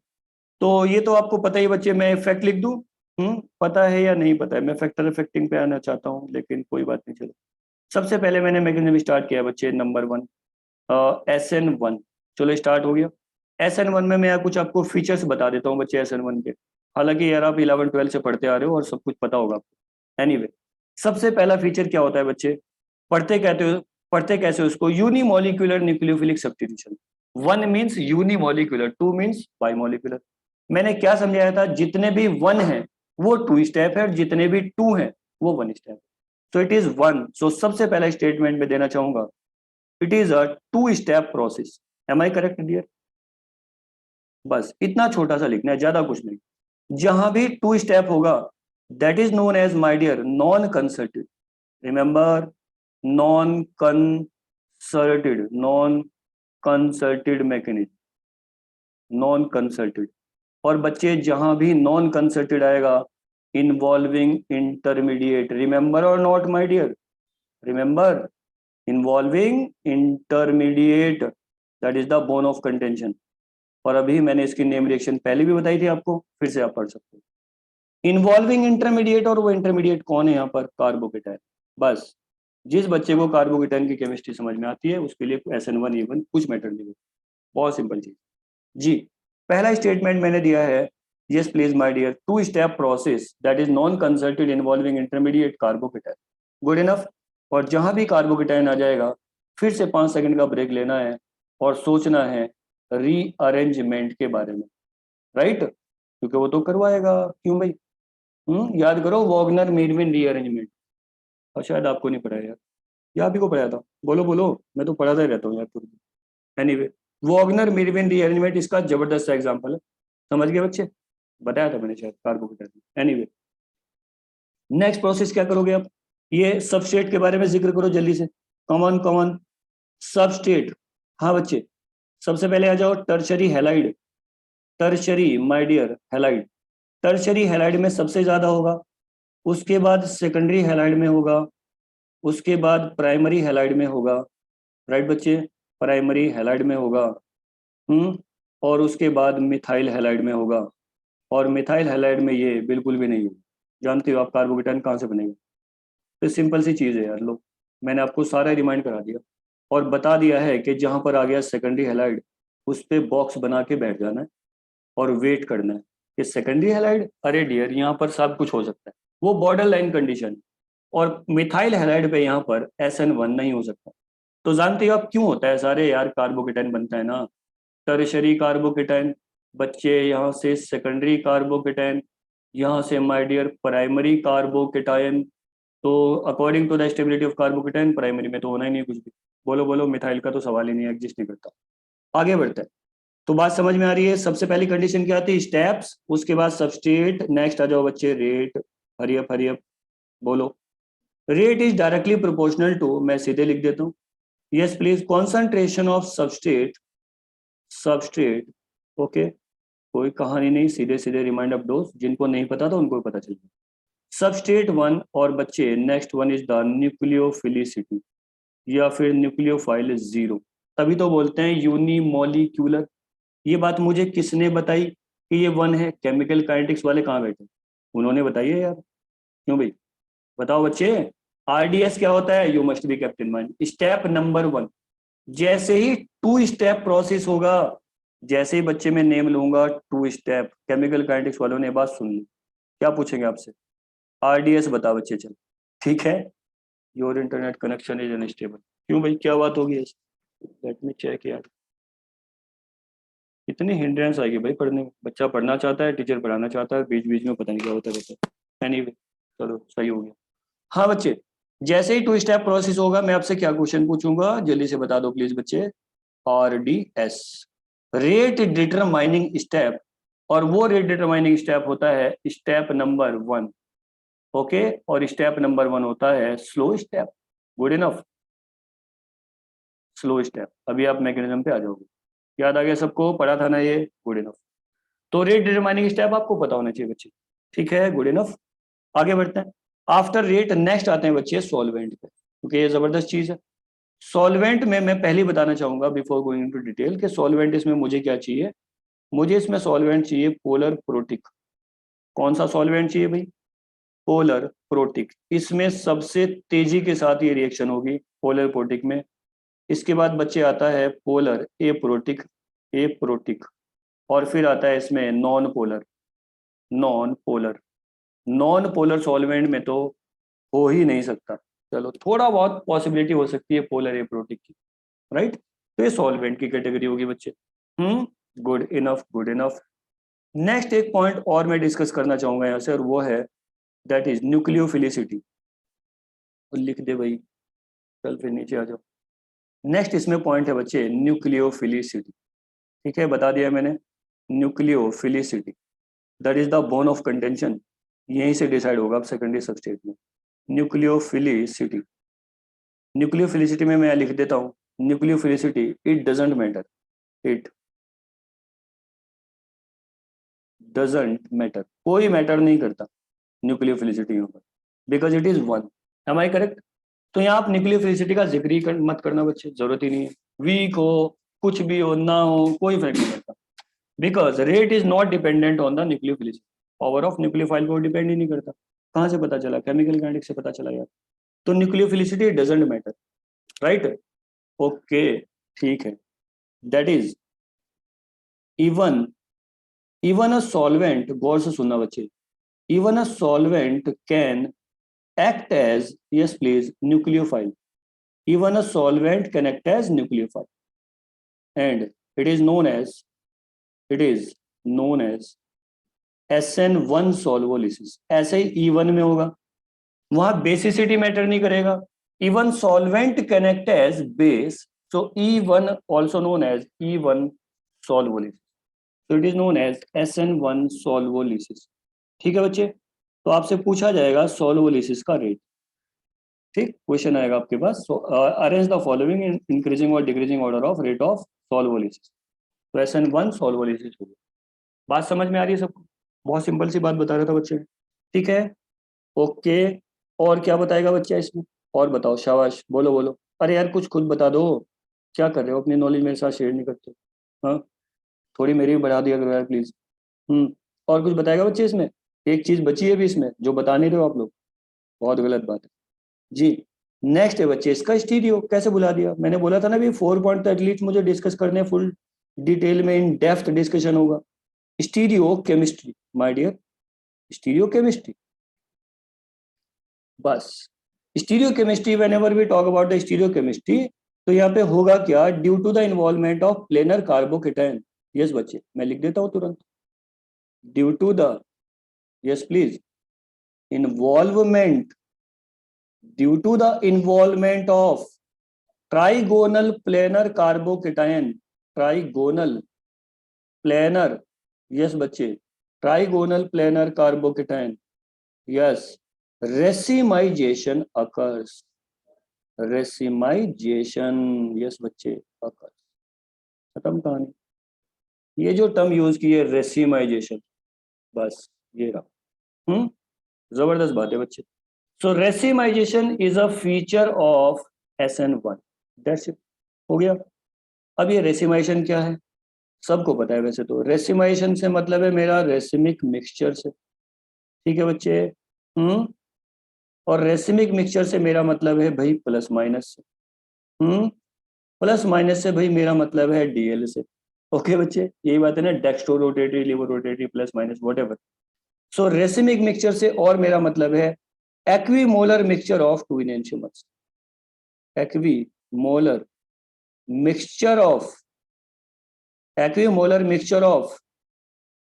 तो ये तो आपको पता ही बच्चे, मैं इफेक्ट लिख दूं, पता है या नहीं पता है? मैं फैक्टर इफेक्टिंग पे आना चाहता हूँ, लेकिन कोई बात नहीं, चलो। सबसे पहले मैंने मैकेनिज्म स्टार्ट किया बच्चे, नंबर 1 SN1, चलो स्टार्ट हो गया। SN1 में मैं कुछ आपको फीचर्स बता देता हूँ बच्चे SN1 के, हालांकि यार आप 11-12 से पढ़ते आ रहे हो और सब कुछ पता होगा आपको। एनीवे, सबसे पहला फीचर क्या होता है बच्चे, पढ़ते कहते हो, पढ़ते कैसे उसको, unimolecular nucleophilic substitution. 1 means unimolecular, 2 means bimolecular. मैंने क्या समझाया था, जितने भी 1 है वो 2 स्टेप है, और जितने भी 2 है वो 1 step. So it is 1। So सबसे पहला स्टेटमेंट में देना चाहूंगा, it is a 2 step process. Am I correct dear? बस इतना छोटा सा लिखना है, ज्यादा कुछ नहीं। जहां भी 2 स्टेप होगा that is known as my dear non concerted. Remember, non concerted, non concerted mechanism, non concerted. और बच्चे जहां भी नॉन कंसर्टेड आएगा, इन्वॉल्विंग इंटरमीडिएट, रिमेंबर और not my dear? Remember, involving intermediate, that is the bone of contention. और अभी मैंने इसकी नेम रिएक्शन पहले भी बताई थी आपको, फिर से आप पढ़ सकते हो। इन्वॉल्विंग इंटरमीडिएट, और वो इंटरमीडिएट कौन है यहाँ पर? कार्बोकेटाइन। बस जिस बच्चे को कार्बोकेटाइन की केमिस्ट्री समझ में आती है उसके लिए SN1 E1 कुछ मैटर नहीं है, बहुत सिंपल चीज जी। पहला स्टेटमेंट मैंने दिया है, yes please my dear, 2 step process that is non concerted involving intermediate carbocation, good enough. और जहां भी कार्बोकेटाइन आ जाएगा, फिर से 5 सेकंड का ब्रेक लेना है और सोचना है रीअरेंजमेंट के बारे में, राइट, क्योंकि वो तो करवाएगा, क्यों भाई? याद करो, वॉगनर मीरविन रीअरेंजमेंट, और शायद आपको नहीं पढ़ाया यार, या आप ही को पढ़ाया था, बोलो बोलो, मैं तो पढ़ाता ही रहता हूँ यार पूरी। एनीवे, वॉगनर मीरविन रीअरेंजमेंट इसका जबरदस्त एग्जांपल है, समझ गए बच्चे? बताया था मैंने शायद कार्बोकेटाइन। एनीवे, नेक्स्ट प्रोसेस क्या करोगे आप, ये सबस्ट्रेट के बारे में जिक्र करो जल्दी से, कॉमन कॉमन सबस्ट्रेट। हाँ बच्चे, सबसे पहले आ जाओ tertiary halide, tertiary my dear halide, tertiary halide में सबसे ज्यादा होगा, उसके बाद सेकेंडरी हैलाइड में होगा, उसके बाद प्राइमरी हैलाइड में होगा, राइट बच्चे, प्राइमरी हैलाइड में होगा, और उसके बाद मिथाइल हैलाइड में होगा, और मिथाइल हैलाइड में ये बिल्कुल भी नहीं है। जानते हो आप कार्बोकेटाइन कहाँ से बनेगा? तो सिंपल सी चीज़ है यार, लो मैंने आपको सारा रिमाइंड करा दिया और बता दिया है कि जहाँ पर आ गया सेकेंडरी हैलाइड उस पर बॉक्स बना के बैठ जाना है और वेट करना है कि सेकेंडरी हैलाइड, अरे डियर यहाँ पर सब कुछ हो सकता है, वो बॉर्डर लाइन कंडीशन, और मिथाइल हैलाइड पे यहाँ पर SN1 नहीं हो सकता। तो जानते हो आप क्यों होता है सारे यार, कार्बोकेटाइन बनता है ना, टर्शरी कार्बोकेटाइन, बच्चे यहाँ से सेकेंडरी कार्बोकेटाइन, यहाँ से माय डियर प्राइमरी कार्बोकेटाइन। तो according to the stability of carbocation primary में तो होना ही नहीं कुछ भी। बोलो बोलो, मिथाइल का तो सवाल ही नहीं, एग्जिस्ट नहीं करता। आगे बढ़ते हैं, तो बात समझ में आ रही है। सबसे पहली कंडीशन क्या आती है, स्टेप्स, उसके बाद सबस्ट्रेट, नेक्स्ट आ जाओ बच्चे रेट, हरियप हरियप बोलो। Rate is directly proportional to, मैं सीधे लिख देता हूँ, yes please, concentration of substrate, substrate, okay, कोई कहानी नहीं, सीधे सीधे रिमाइंड ऑफ डोज, जिनको नहीं पता था उनको पता चल गया। सबस्ट्रेट 1 और बच्चे next one is the nucleophilicity या फिर न्यूक्लियोफाइल 0, तभी तो बोलते हैं यूनिमोलिक्यूलर। ये बात मुझे किसने बताई कि ये 1 है? केमिकल काइनेटिक्स वाले कहाँ बैठे, उन्होंने बताई है यार, क्यों भाई, बताओ बच्चे। RDS क्या होता है, you must be kept in mind, step number 1, जैसे ही 2 स्टेप प्रोसेस होगा, जैसे ही बच्चे में नेम लूंगा 2 स्टेप, केमिकल काइनेटिक्स वालों ने बात सुन ली, क्या पूछेंगे आपसे, RDS बता बच्चे, चल ठीक है, your internet connection is unstable, क्यों भाई क्या बात होगी ऐसी, लेट मी चेक यार, इतनी हिंड्रेंस आएगी भाई पढ़ने में, बच्चा पढ़ना चाहता है, टीचर पढ़ाना चाहता है, बीच बीच में पता नहीं क्या होता रहता है, एनीवे चलो सही हो गया। हाँ बच्चे, जैसे ही 2 स्टेप प्रोसेस होगा मैं आपसे क्या क्वेश्चन पूछूंगा, जल्दी से बता दो प्लीज बच्चे, RDS, रेट डिटरमाइनिंग स्टेप, और वो रेट डिटरमाइनिंग स्टेप होता है स्टेप नंबर 1, ओके, और स्टेप नंबर 1 होता है slow step, good enough, slow step. अभी आप मैकेनिज्म पे आ जाओगे, याद आ गया सबको, पढ़ा था ना ये, गुड इनफ। तो रेट डिटरमाइनिंग स्टेप आपको पता होना चाहिए बच्चे, ठीक है, गुड इनफ। आगे बढ़ते हैं, आफ्टर रेट नेक्स्ट आते हैं बच्चे सॉल्वेंट पे, क्योंकि ये जबरदस्त चीज है। सॉल्वेंट में मैं पहले ही बताना चाहूंगा बिफोर गोइंग टू डिटेल कि सॉल्वेंट इसमें मुझे क्या चाहिए, मुझे इसमें सॉल्वेंट चाहिए पोलर प्रोटिक। कौन सा सॉल्वेंट चाहिए भाई, पोलर प्रोटिक, इसमें सबसे तेजी के साथ ये रिएक्शन होगी पोलर प्रोटिक में। इसके बाद बच्चे आता है पोलर ए प्रोटिक, ए प्रोटिक, और फिर आता है इसमें non polar, non polar, non polar solvent में तो हो ही नहीं सकता, चलो थोड़ा बहुत पॉसिबिलिटी हो सकती है पोलर ए प्रोटिक की, राइट, तो ये सॉल्वेंट की कैटेगरी होगी बच्चे। Good enough, good enough. Next एक पॉइंट और मैं डिस्कस करना चाहूंगा यहाँ से, और वो है दैट इज न्यूक्लियोफिलिसिटी, लिख दे भाई, चल फिर नीचे आ जाओ। नेक्स्ट इसमें पॉइंट है बच्चे न्यूक्लियोफिलिसिटी, ठीक है, बता दिया मैंने, nucleophilicity that is the bone of contention, यहीं से डिसाइड होगा अब सेकेंडरी सबस्टेट में, न्यूक्लियोफिलिसिटी। न्यूक्लियोफिलिसिटी में मैं लिख देता हूँ, nucleophilicity it doesn't matter, it doesn't matter, कोई मैटर नहीं करता न्यूक्लियोफिलिसिटी यहाँ पर, because it is 1, am I correct? तो यहाँ आप न्यूक्लियोफिलिसिटी का जिक्र ही मत करना बच्चे, जरूरत ही नहीं है, वीक हो, कुछ भी हो ना हो, कोई फर्क नहीं पड़ता, because rate is not dependent on the nucleophilicity, power of nucleophile को डिपेंड ही नहीं करता। कहाँ से पता चला, केमिकल काइनेटिक्स से पता चला यार। तो nucleophilicity doesn't matter, right, okay, ठीक है, that is even, even a solvent, गौर से सुनना बच्चे, even a solvent can act as, yes please, nucleophile, even a solvent can act as nucleophile, and it is known as, it is known as SN1 solvolysis, ऐसे ही E1 में होगा, वहां basicity matter नहीं करेगा, even solvent can act as base, so E1 also known as E1 solvolysis, so it is known as SN1 solvolysis, ठीक है बच्चे। तो आपसे पूछा जाएगा सॉल्वोलिसिस का रेट। ठीक, क्वेश्चन आएगा आपके पास, arrange the following in increasing और decreasing order of rate of solvolysis. तो SN1 सॉल्वोलिसिस हो गया। बात समझ में आ रही है सबको? बहुत सिंपल सी बात बता रहा था बच्चे। ठीक है, ओके। और क्या बताएगा बच्चा इसमें? और बताओ, शाबाश, बोलो बोलो। अरे यार कुछ खुद बता दो, क्या कर रहे हो, अपनी नॉलेज मेरे साथ शेयर नहीं करते? हाँ, थोड़ी मेरी भी बढ़ा दिया करो यार प्लीज। और कुछ बताएगा बच्चे इसमें? एक चीज बची है भी इसमें जो बता नहीं रहे हो आप लोग, बहुत गलत बात है जी। नेक्स्ट है बच्चे इसका स्टीरियो, कैसे बुला दिया? मैंने बोला था ना भी 4 पॉइंट तो एटलीस्ट मुझे डिस्कस करने, फुल डिटेल में इन डेप्थ डिस्कशन होगा। Stereochemistry my dear, stereochemistry. बस stereochemistry, whenever we talk about the stereo chemistry, तो यहाँ पे होगा क्या? Due to the involvement of planar carbocation. Yes बच्चे, मैं लिख देता हूँ तुरंत। Due to the, yes please, involvement, due to the involvement of trigonal planar carbocation, trigonal planar, yes बच्चे, trigonal planar carbocation, yes, racemization occurs, racemization, yes बच्चे, occurs. खत्म कहानी। ये जो टर्म यूज की है रेसिमाइजेशन, बस ये रहा। जबरदस्त बात है बच्चे। So racemization is a feature of SN1, that's it, हो गया। अब ये रेसिमाइजेशन क्या है? सबको पता है वैसे तो। रेसिमाइजेशन से मतलब है मेरा रेसिमिक मिक्सचर से, ठीक है बच्चे। और रेसिमिक मिक्सचर से मेरा मतलब है भाई प्लस माइनस से। प्लस माइनस से भाई मेरा मतलब है DL से। ओके बच्चे, यही बात है ना, dextrorotatory, levorotatory, plus minus whatever. So racemic mixture से और मेरा मतलब है equimolar mixture of two enantiomers, equimolar mixture of, equimolar mixture of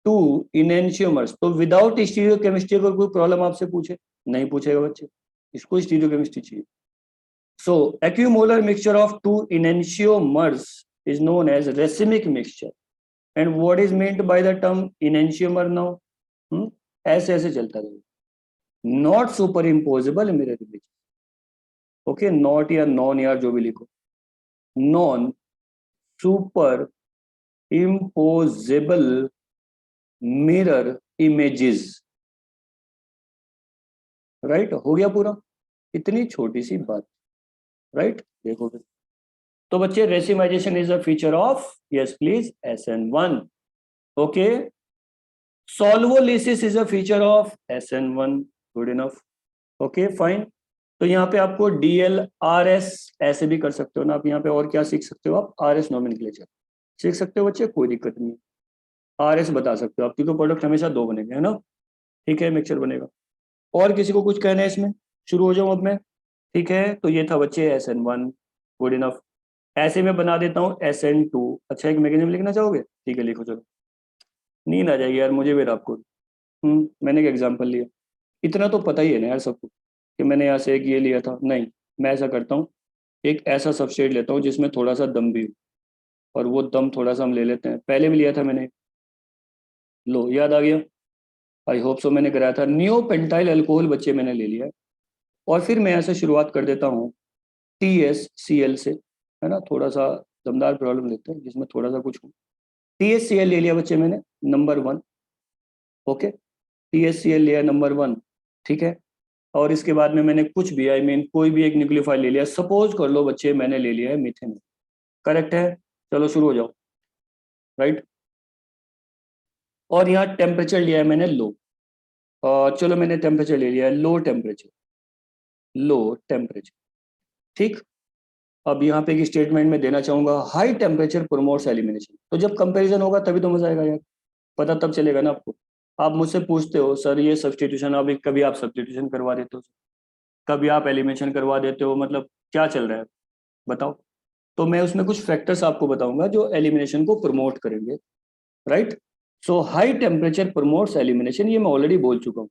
two enantiomers. तो विदाउट स्टीरियो केमिस्ट्री अगर कोई प्रॉब्लम आपसे पूछे, नहीं पूछेगा बच्चे, इसको स्टीरियो केमिस्ट्री चाहिए। So equimolar mixture of two enantiomers is known as racemic mixture. And what is meant by the term enantiomer now? ऐसे ऐसे चलता रहेगा, नॉट सुपर इम्पोजेबल मेरे बीच। ओके, नॉट या नॉन यार जो भी लिखो, non superimposable mirror images, right? हो गया पूरा, इतनी छोटी सी बात, राइट? देखो फिर, तो बच्चे racemization is a feature of, yes please, SN1। Okay, solvolysis is a feature of SN1, good enough. Okay fine. तो यहाँ पे आपको DL/RS ऐसे भी कर सकते हो ना आप, यहाँ पे और क्या सीख सकते हो आप? RS नोमेनक्लेचर सीख सकते हो बच्चे, कोई दिक्कत नहीं। RS बता सकते हो आप, क्योंकि प्रोडक्ट हमेशा दो बनेंगे, है ना? ठीक है, मिक्सचर बनेगा। और किसी को कुछ कहना है इसमें? शुरू हो जाऊं अब मैं? ठीक है, तो ये था बच्चे SN1, गुड इनफ। ऐसे में बना देता हूँ SN2। अच्छा, एक मैकेनिज्म लिखना चाहोगे? ठीक है, लिखो चलो। नींद आ जाएगी यार मुझे भी रात को। मैंने एक एग्जांपल लिया, इतना तो पता ही है ना यार सबको कि मैंने यहाँ से एक ये लिया था। नहीं, मैं ऐसा करता हूँ, एक ऐसा सबस्ट्रेट लेता हूँ जिसमें थोड़ा सा दम भी हो, और वो दम थोड़ा सा हम ले लेते हैं। पहले भी लिया था मैंने, लो याद आ गया, आई होप सो, मैंने कराया था नियो पेंटाइल अल्कोहल बच्चे, मैंने ले लिया है। और फिर मैं ऐसे शुरुआत कर देता हूँ TSCl से, है ना, थोड़ा सा दमदार प्रॉब्लम लेते हैं जिसमें थोड़ा सा कुछ हो। TSCl ले लिया बच्चे मैंने, नंबर 1। ओके, TSCl लिया नंबर 1, ठीक है। और इसके बाद में मैंने कुछ भी, आई मीन कोई भी एक न्यूक्लियोफाइल ले लिया, सपोज कर लो बच्चे मैंने ले लिया है मीथेन। करेक्ट है, चलो शुरू हो जाओ, राइट। और यहाँ टेम्परेचर लिया है मैंने लो, चलो मैंने टेम्परेचर ले लिया है लो टेम्परेचर, लो टेम्परेचर, ठीक। अब यहाँ पे एक स्टेटमेंट में देना चाहूंगा, हाई टेम्परेचर प्रमोट्स एलिमिनेशन। तो जब कंपैरिजन होगा तभी तो मजा आएगा यार, पता तब चलेगा ना आपको। आप मुझसे पूछते हो सर ये सब्स्टिट्यूशन, अब कभी आप सब्स्टिट्यूशन करवा देते हो, कभी आप एलिमिनेशन करवा देते हो, मतलब क्या चल रहा है बताओ। तो मैं उसमें कुछ फैक्टर्स आपको बताऊंगा जो एलिमिनेशन को प्रमोट करेंगे, right. So high temperature promotes elimination, ये मैं ऑलरेडी बोल चुका हूँ,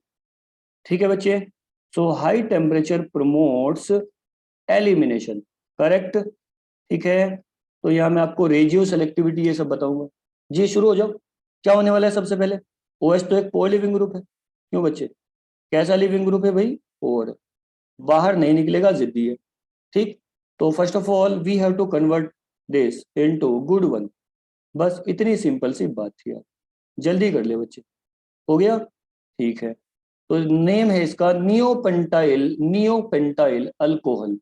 ठीक है बच्चे। So high temperature promotes elimination, correct, ठीक है। तो यहाँ मैं आपको रेजियो सेलेक्टिविटी ये सब बताऊंगा। जी शुरू हो जाओ, क्या होने वाला है सबसे पहले? OH तो एक पॉलीविंग ग्रुप है, क्यों बच्चे? कैसा लिविंग ग्रुप है भाई? और बाहर नहीं निकलेगा, जिद्दी है। ठीक, तो first of all we have to convert this into good one. बस इतनी सिंपल सी बात थी यार, जल्दी कर ले बच्चे। हो गया? ठीक है, तो नेम है इसका neopentyl alcohol.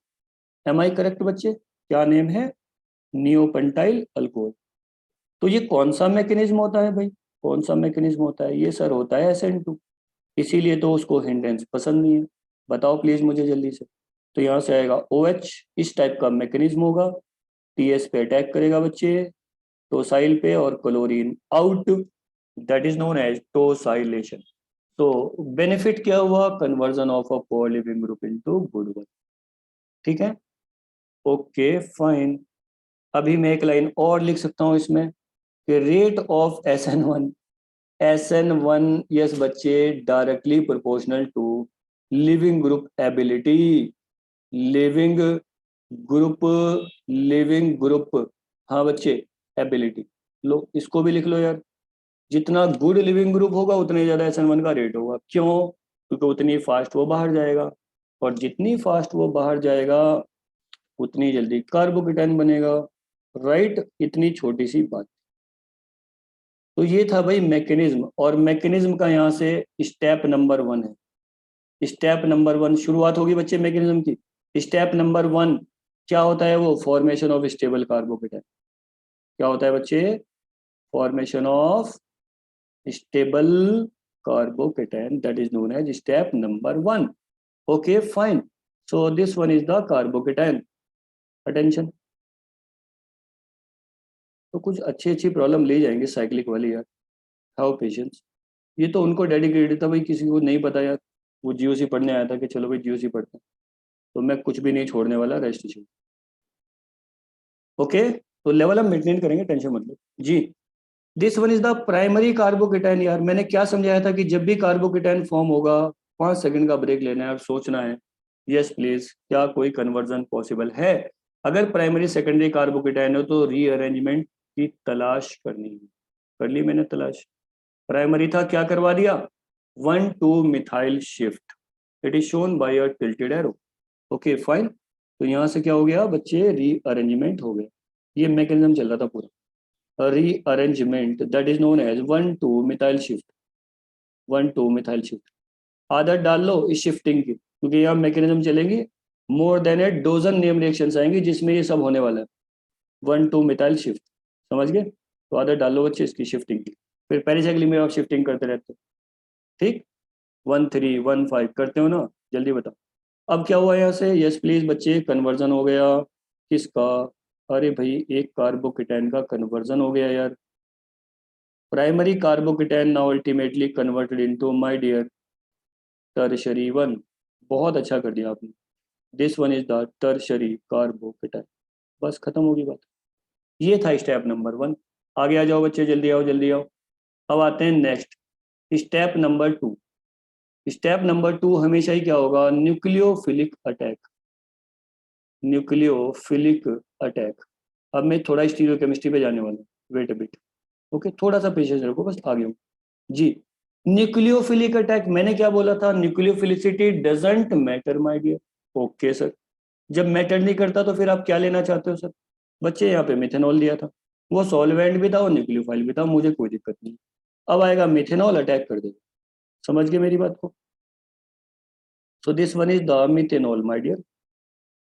Am I correct बच्चे? क्या नेम है? Neopentyl alcohol. तो ये कौन सा मैकेनिज्म होता है भाई? कौन सा मैकेनिज्म होता है? ये सर होता है SN2, इसीलिए तो उसको हिंडेंस पसंद नहीं है। बताओ प्लीज मुझे जल्दी से। तो यहाँ से आएगा OH, इस टाइप का मैकेनिज्म होगा, TS पे अटैक करेगा बच्चे, टोसाइल पे, और chlorine out, that is known as tosylation. तो बेनिफिट क्या हुआ? Conversion of a poor leaving group into good one. ठीक है, ओके फाइन। अभी मैं एक लाइन और लिख सकता हूँ इसमें कि रेट ऑफ SN1 यस बच्चे directly proportional to leaving group ability. Leaving group, leaving group, हाँ बच्चे, एबिलिटी। लो इसको भी लिख लो यार, जितना गुड लिविंग ग्रुप होगा उतने ज्यादा SN1 का रेट होगा। क्यों? क्योंकि उतनी फास्ट वो बाहर जाएगा, और जितनी फास्ट वो बाहर जाएगा उतनी जल्दी कार्बोकेटाइन बनेगा। राइट, इतनी छोटी सी बात। तो ये था भाई मैकेनिज्म, और मैकेनिज्म का यहाँ से स्टेप नंबर 1 है। स्टेप नंबर 1 शुरुआत होगी बच्चे मैकेनिज्म की। स्टेप नंबर 1 क्या होता है? वो फॉर्मेशन ऑफ स्टेबल कार्बोकेटाइन। क्या होता है बच्चे? Formation of stable carbocation, that is known as step number 1। Okay fine, so this one is the carbocation. Attention, तो कुछ अच्छी अच्छी प्रॉब्लम ले जाएंगे साइक्लिक वाली यार, हाउ पेशेंस। ये तो उनको डेडिकेटेड था भाई, किसी को नहीं पता यार। वो GOC पढ़ने आया था कि चलो भाई GOC पढ़ते हैं, तो मैं कुछ भी नहीं छोड़ने वाला, रेस्ट टीचिंग। ओके, तो लेवल हम मेंटेन करेंगे, टेंशन मत लो जी। This one is the primary carbocation. यार मैंने क्या समझाया था कि जब भी कार्बोकेटाइन फॉर्म होगा 5 सेकंड का ब्रेक लेना है और सोचना है, यस प्लीज, क्या कोई कन्वर्जन पॉसिबल है? अगर प्राइमरी सेकेंडरी कार्बोकेटाइन हो तो रीअरेंजमेंट की तलाश करनी है। कर ली मैंने तलाश। प्राइमरी था, क्या करवा दिया? 1,2 methyl shift, it is shown by a tilted arrow. Okay fine, तो यहाँ से क्या हो गया बच्चे? रीअरेंजमेंट हो गया। ये मैकेनिज्म चल रहा था पूरा, rearrangement, that is known as 1,2 methyl shift. 1,2 methyl shift, आदत डाल लो इस शिफ्टिंग की, क्योंकि यहाँ मैकेनिज्म चलेंगे, मोर than a dozen name reactions आएंगी जिसमें ये सब होने वाला है। 1,2 मिथाइल शिफ्ट, समझ गए? तो आदत डाल लो बच्चे इसकी शिफ्टिंग की, फिर पेरिसाइक्लिक में आप शिफ्टिंग करते रहते हो। ठीक, 1,3 1,5 करते हो ना? जल्दी बताओ। अब क्या हुआ यहाँ से? यस प्लीज बच्चे, कन्वर्जन हो गया। किसका? अरे भाई एक कार्बोकेटाइन का कन्वर्जन हो गया यार। Primary carbocation now ultimately converted into my dear tertiary one. बहुत अच्छा कर दिया आपने। This one is the tertiary carbocation. बस खत्म होगी बात। ये था स्टेप नंबर 1। आगे आ जाओ बच्चे, जल्दी आओ जल्दी आओ। अब आते हैं next, step number 2। Step number 2 हमेशा ही क्या होगा? Nucleophilic attack. Nucleophilic attack. अब मैं थोड़ा स्टीरियोकेमिस्ट्री पे जाने वाला हूँ, वेट अ बिट। ओके, थोड़ा सा पेशेंस रखो, बस आगे हूँ जी। न्यूक्लियोफिलिक अटैक, मैंने क्या बोला था? Nucleophilicity doesn't matter my dear. Okay sir, जब मैटर नहीं करता तो फिर आप क्या लेना चाहते हो सर? बच्चे यहाँ पे मिथेनॉल दिया था, वो सॉल्वेंट भी था और न्यूक्लियोफाइल भी था, मुझे कोई दिक्कत नहीं। अब आएगा मिथेनॉल, अटैक कर देगा। समझ गए मेरी बात को? So this one is the methanol my dear.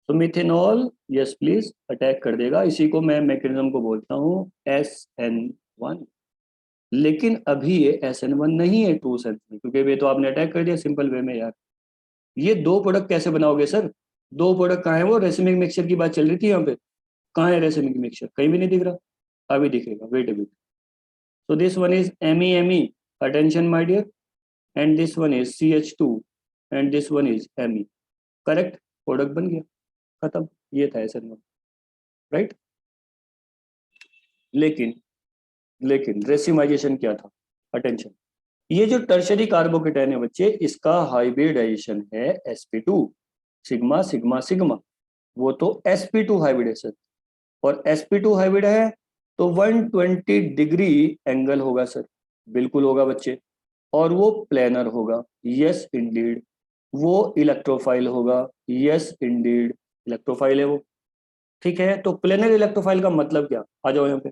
तो मिथेनॉल, यस प्लीज, अटैक कर देगा। इसी को मैं मैकेनिज्म को बोलता हूँ SN1। लेकिन अभी ये SN1 नहीं है ट्रू सेंस में, क्योंकि ये तो आपने अटैक कर दिया सिंपल वे में यार। ये दो प्रोडक्ट कैसे बनाओगे सर? दो प्रोडक्ट कहाँ है? वो रेसिमिक मिक्सचर की बात चल रही थी यहाँ पे, कहाँ है रेसिमिक मिक्सचर? कहीं भी नहीं दिख रहा। अभी दिखेगा, wait a bit. So this one is MeMe, attention my dear, and this one is CH2 and this one is Me. Correct, product बन गया, खत्म। ये था SN1, राइट। लेकिन लेकिन रेसिमाइजेशन क्या था? अटेंशन, ये जो टर्शरी कार्बोकेटाइन है बच्चे, इसका हाइब्रिडाइजेशन है sp2 सिग्मा सिग्मा सिग्मा। वो तो sp2 हाइब्रिड है सर, और sp2 हाइब्रिड है तो 120 डिग्री एंगल होगा सर। बिल्कुल होगा बच्चे, और वो प्लेनर होगा, यस इंडीड। वो इलेक्ट्रोफाइल होगा, यस इंडीड, इलेक्ट्रोफाइल है वो। ठीक है, तो प्लेनर इलेक्ट्रोफाइल का मतलब क्या, आ जाओ यहाँ पे।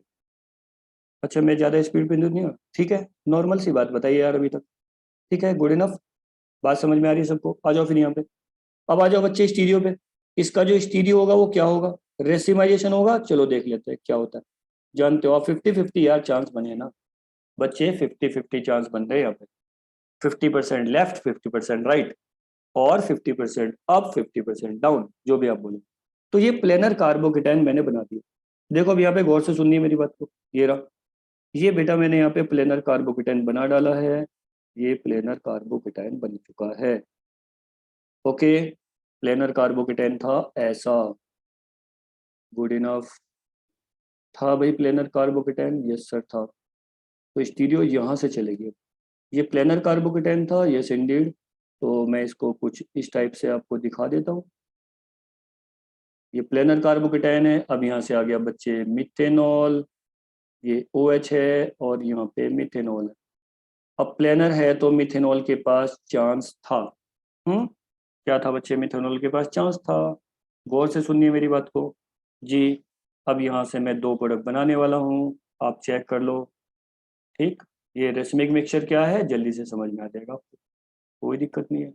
अच्छा, मैं ज्यादा स्पीड पे नहीं हूँ, ठीक है, नॉर्मल सी बात बताइए यार अभी तक। ठीक है, गुड इनफ, बात समझ में आ रही है सबको, आ जाओ फिर यहाँ पे। अब आ जाओ बच्चे स्टीरियो पे। इसका जो स्टीरियो होगा वो क्या होगा, रेसिमाइजेशन होगा। चलो देख लेते हैं क्या होता है। जानते हो आप 50-50 यार चांस बने ना बच्चे, 50-50 चांस बन रहे हैं यहाँ पे। 50% लेफ्ट, 50% राइट, और 50% अप, 50% डाउन, जो भी आप बोले। तो ये प्लेनर कार्बोकेटाइन मैंने बना दिया। देखो अब यहाँ पे गौर से सुनिए मेरी बात को। ये रहा, ये बेटा मैंने यहाँ पे प्लेनर कार्बोकेटाइन बना डाला है। ये प्लेनर कार्बोकेटाइन बन चुका है। ओके, प्लेनर कार्बोकेटाइन था ऐसा, गुड इनफ। था भाई प्लेनर कार्बोकेटाइन, यस सर था। तो स्टीरियो यहाँ से चलेगी। ये प्लेनर कार्बोकेटाइन था, यस इंडीड। तो मैं इसको कुछ इस टाइप से आपको दिखा देता हूँ। ये प्लेनर कार्बोकेटाइन है। अब यहाँ से आ गया बच्चे मिथेनॉल, ये OH है और यहाँ पे मिथेनॉल है। अब प्लेनर है तो मिथेनॉल के पास चांस था। क्या था बच्चे, मिथेनॉल के पास चांस था। गौर से सुनिए मेरी बात को जी। अब यहाँ से मैं दो प्रोडक्ट बनाने वाला हूँ, आप चेक कर लो। ठीक, ये रेसमिक मिक्सचर क्या है जल्दी से समझ में आ जाएगा आपको, कोई दिक्कत नहीं है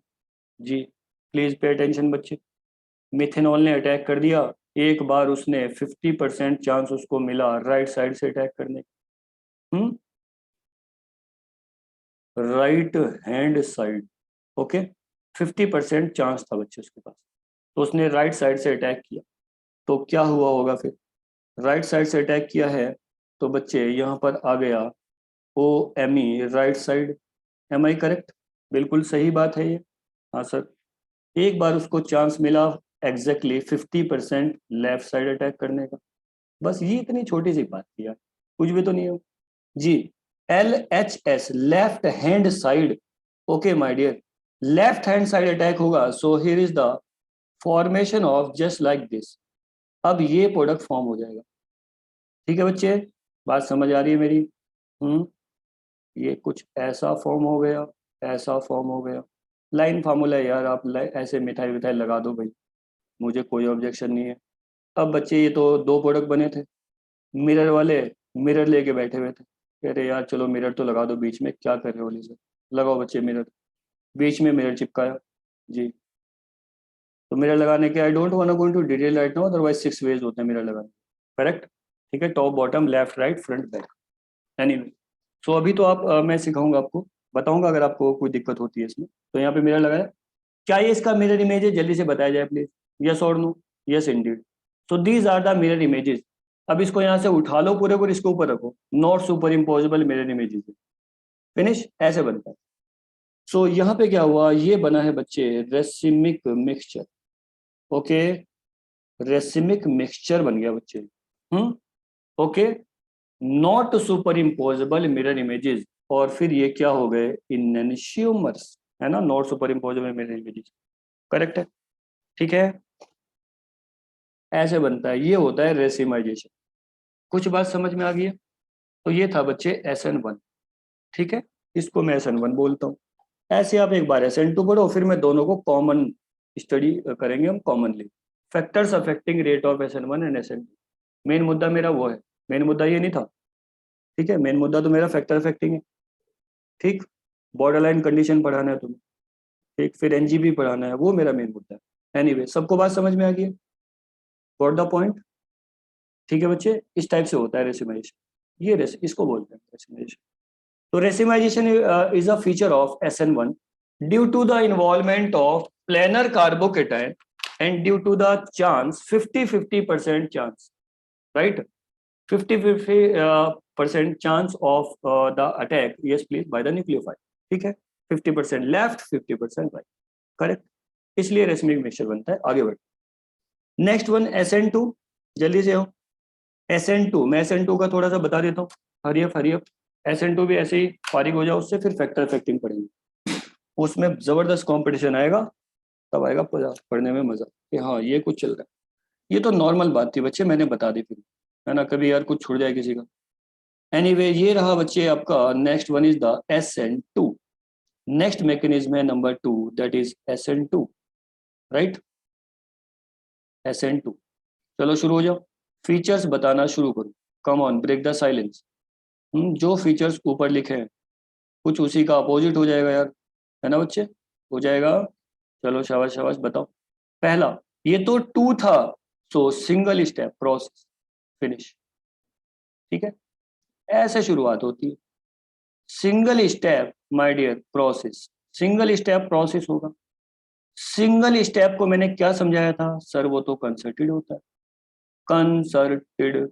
जी। प्लीज पे अटेंशन बच्चे। मिथेनॉल ने अटैक कर दिया, एक बार उसने 50% चांस उसको मिला राइट साइड से अटैक करने। Right hand side, okay. 50% chance था बच्चे उसके पास, तो उसने राइट साइड से अटैक किया। तो क्या हुआ होगा फिर, राइट साइड से अटैक किया है तो बच्चे यहाँ पर आ गया OMe right side. Am I correct, बिल्कुल सही बात है ये। हाँ सर, एक बार उसको चांस मिला एग्जैक्टली 50% लेफ्ट साइड अटैक करने का। बस ये इतनी छोटी सी बात थी यार, कुछ भी तो नहीं हो जी। LHS left hand side, okay my dear, left hand side attack होगा। So here is the formation of just like this. अब ये प्रोडक्ट फॉर्म हो जाएगा। ठीक है बच्चे, बात समझ आ रही है मेरी। हम्म, ये कुछ ऐसा फॉर्म हो गया, ऐसा फॉर्म हो गया। लाइन फार्मूला है यार, आप ऐसे मिठाई विठाई लगा दो भाई, मुझे कोई ऑब्जेक्शन नहीं है। अब बच्चे ये तो दो प्रोडक्ट बने थे, मिरर वाले मिरर लेके बैठे हुए थे, कह रहे यार चलो मिरर तो लगा दो बीच में, क्या कर रहे हो से। लगाओ बच्चे मिरर, बीच में मिरर चिपकाया जी। तो मिरर लगाने के, I don't want go into detail right now, otherwise 6 ways होते हैं मिरर लगाने, करेक्ट। ठीक है, top bottom left right front back, anyway. So अभी तो आप मैं सिखाऊंगा आपको, बताऊंगा अगर आपको कोई दिक्कत होती है इसमें। तो यहाँ पे मिरर लगाया, क्या ये इसका मिरर इमेज है जल्दी से बताया जाए प्लीज, यस और no. Yes indeed, so these are the mirror images. अब इसको यहाँ से उठा लो पूरे को, इसके ऊपर रखो, not super imposable mirror images, finish, ऐसे बनता है। सो यहाँ पे क्या हुआ, ये बना है बच्चे racemic mixture, okay. Racemic mixture बन गया बच्चे, okay, not superimposable mirror images. और फिर ये क्या हो गए, इनशियोमर्स, है ना, not superimposable mirror images, correct है। ठीक है, ऐसे बनता है, ये होता है रेसिमाइजेशन। कुछ बात समझ में आ गई है। तो ये था बच्चे SN1, ठीक है, इसको मैं SN1 बोलता हूँ। ऐसे आप एक बार SN2 पढ़ो, फिर मैं दोनों को कॉमन स्टडी करेंगे हम commonly. Factors affecting rate of SN1 and SN2, main मुद्दा मेरा वो है, मेन मुद्दा ये नहीं था। ठीक है, मेन मुद्दा तो मेरा फैक्टर अफेक्टिंग है। ठीक, बॉर्डर लाइन कंडीशन पढ़ाना है तुम्हें, ठीक, फिर NGB पढ़ाना है, वो मेरा मेन मुद्दा है। एनीवे, सबको बात समझ में आ गई है, गॉट द पॉइंट। ठीक है बच्चे, इस टाइप से होता है रेसिमाइजेशन, ये इसको बोलते हैं रेसिमाइजेशन। तो racemization is a feature of SN1 due to the involvement of planar carbocation and due to the chance 50-50% chance, right, 50-50% chance of the attack, yes please, by the nucleophile. ठीक है, 50% left 50% right, correct. इसलिए racemic mixture बनता है। आगे बढ़, next one SN2, जल्दी से हो। SN2, मैं SN2 का थोड़ा सा बता देता हूँ, हरियप हरियप। SN2 भी ऐसे ही फारिग हो जाओ उससे, फिर फैक्टर अफेक्टिंग पढ़ेंगे, उसमें जबरदस्त कंपटीशन आएगा, तब आएगा पढ़ने में मजा कि हाँ ये कुछ चल रहा है। ये तो नॉर्मल बात थी बच्चे, मैंने बता दी फिर, है ना, कभी यार कुछ छूट जाए किसी का। एनीवे, ये रहा बच्चे आपका, next one is the SN2। Next mechanism है number 2, that is SN2, right, SN2। चलो शुरू हो जाओ, फीचर्स बताना शुरू करो, come on, break the silence. जो फीचर्स ऊपर लिखे हैं कुछ उसी का अपोजिट हो जाएगा यार, है ना बच्चे, हो जाएगा। चलो शाबाश शाबाश, बताओ। पहला, ये तो 2 था, so single step process finish, ठीक है, ऐसे शुरुआत होती है। Single step my dear process, single step process होगा। सिंगल स्टेप को मैंने क्या समझाया था सर, वो तो कंसर्टेड होता है, कंसर्टेड।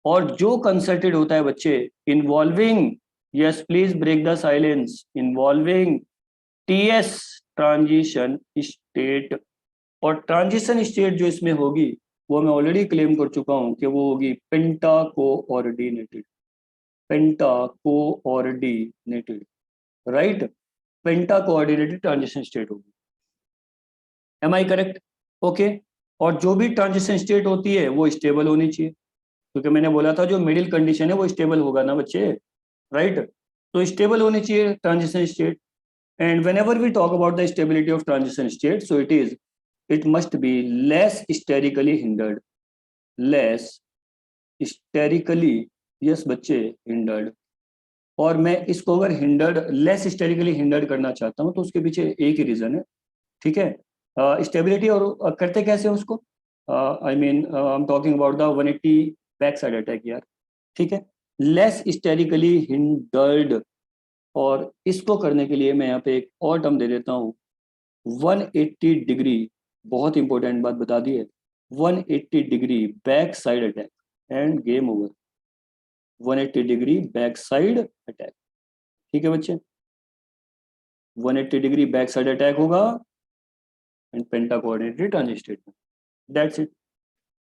और जो कंसर्टेड होता है बच्चे, involving, yes please break the silence, involving TS, transition state. और ट्रांजिशन स्टेट जो इसमें होगी वो मैं ऑलरेडी क्लेम कर चुका हूं कि वो होगी penta coordinated, penta coordinated, right, penta coordinated transition state होगी। Am I correct? ओके। और जो भी ट्रांजिशन स्टेट होती है वो स्टेबल होनी चाहिए, क्योंकि मैंने बोला था जो मिडिल कंडीशन है वो स्टेबल होगा ना बच्चे, राइट। तो स्टेबल होनी चाहिए transition state. And whenever we talk about the stability of transition state, so it must be less sterically hindered, less sterically, yes बच्चे, हिंडर्ड। और मैं इसको अगर हिंडर्ड, लेस स्टेरिकली हिंडर्ड करना चाहता हूँ तो उसके पीछे एक ही रीजन है, ठीक है। स्टेबिलिटी और करते कैसे हैं उसको, I mean I am talking about the 180 back side attack यार, ठीक है, लेस स्टेरिकली हिंडर्ड। और इसको करने के लिए मैं यहाँ पे एक और टर्म दे देता हूँ, 180 डिग्री, बहुत इंपॉर्टेंट बात बता दी है, 180 degree back side attack end game over, 180 degree back side attack, ठीक है बच्चे, 180 डिग्री बैक साइड अटैक होगा and penta coordinated transition state में, दैट्स इट।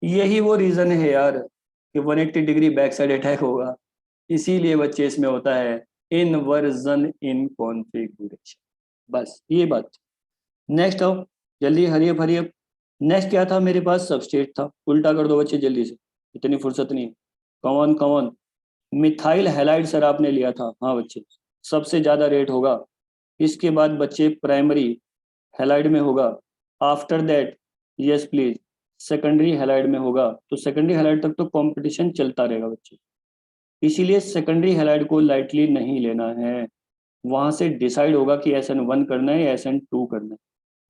यही वो रीजन है यार कि 180 डिग्री बैक साइड अटैक होगा, इसीलिए बच्चे इसमें होता है इनवर्जन इन कॉन्फ़िगरेशन, बस ये बात। नेक्स्ट आओ जल्दी, hurry up hurry up. Next क्या था मेरे पास, सबस्टेट था, उल्टा कर दो बच्चे जल्दी से, इतनी फुर्सत नहीं। कौन कौन, मिथाइल हैलाइड सर आपने लिया था, हाँ बच्चे, सबसे ज्यादा रेट होगा। इसके बाद बच्चे प्राइमरी हैलाइड में होगा, after that, yes please, secondary halide में होगा। तो सेकेंडरी हैलाइड तक तो कंपटीशन चलता रहेगा बच्चे, इसीलिए सेकेंडरी हैलाइड को लाइटली नहीं लेना है। वहां से डिसाइड होगा कि SN1 करना है या SN2 करना है,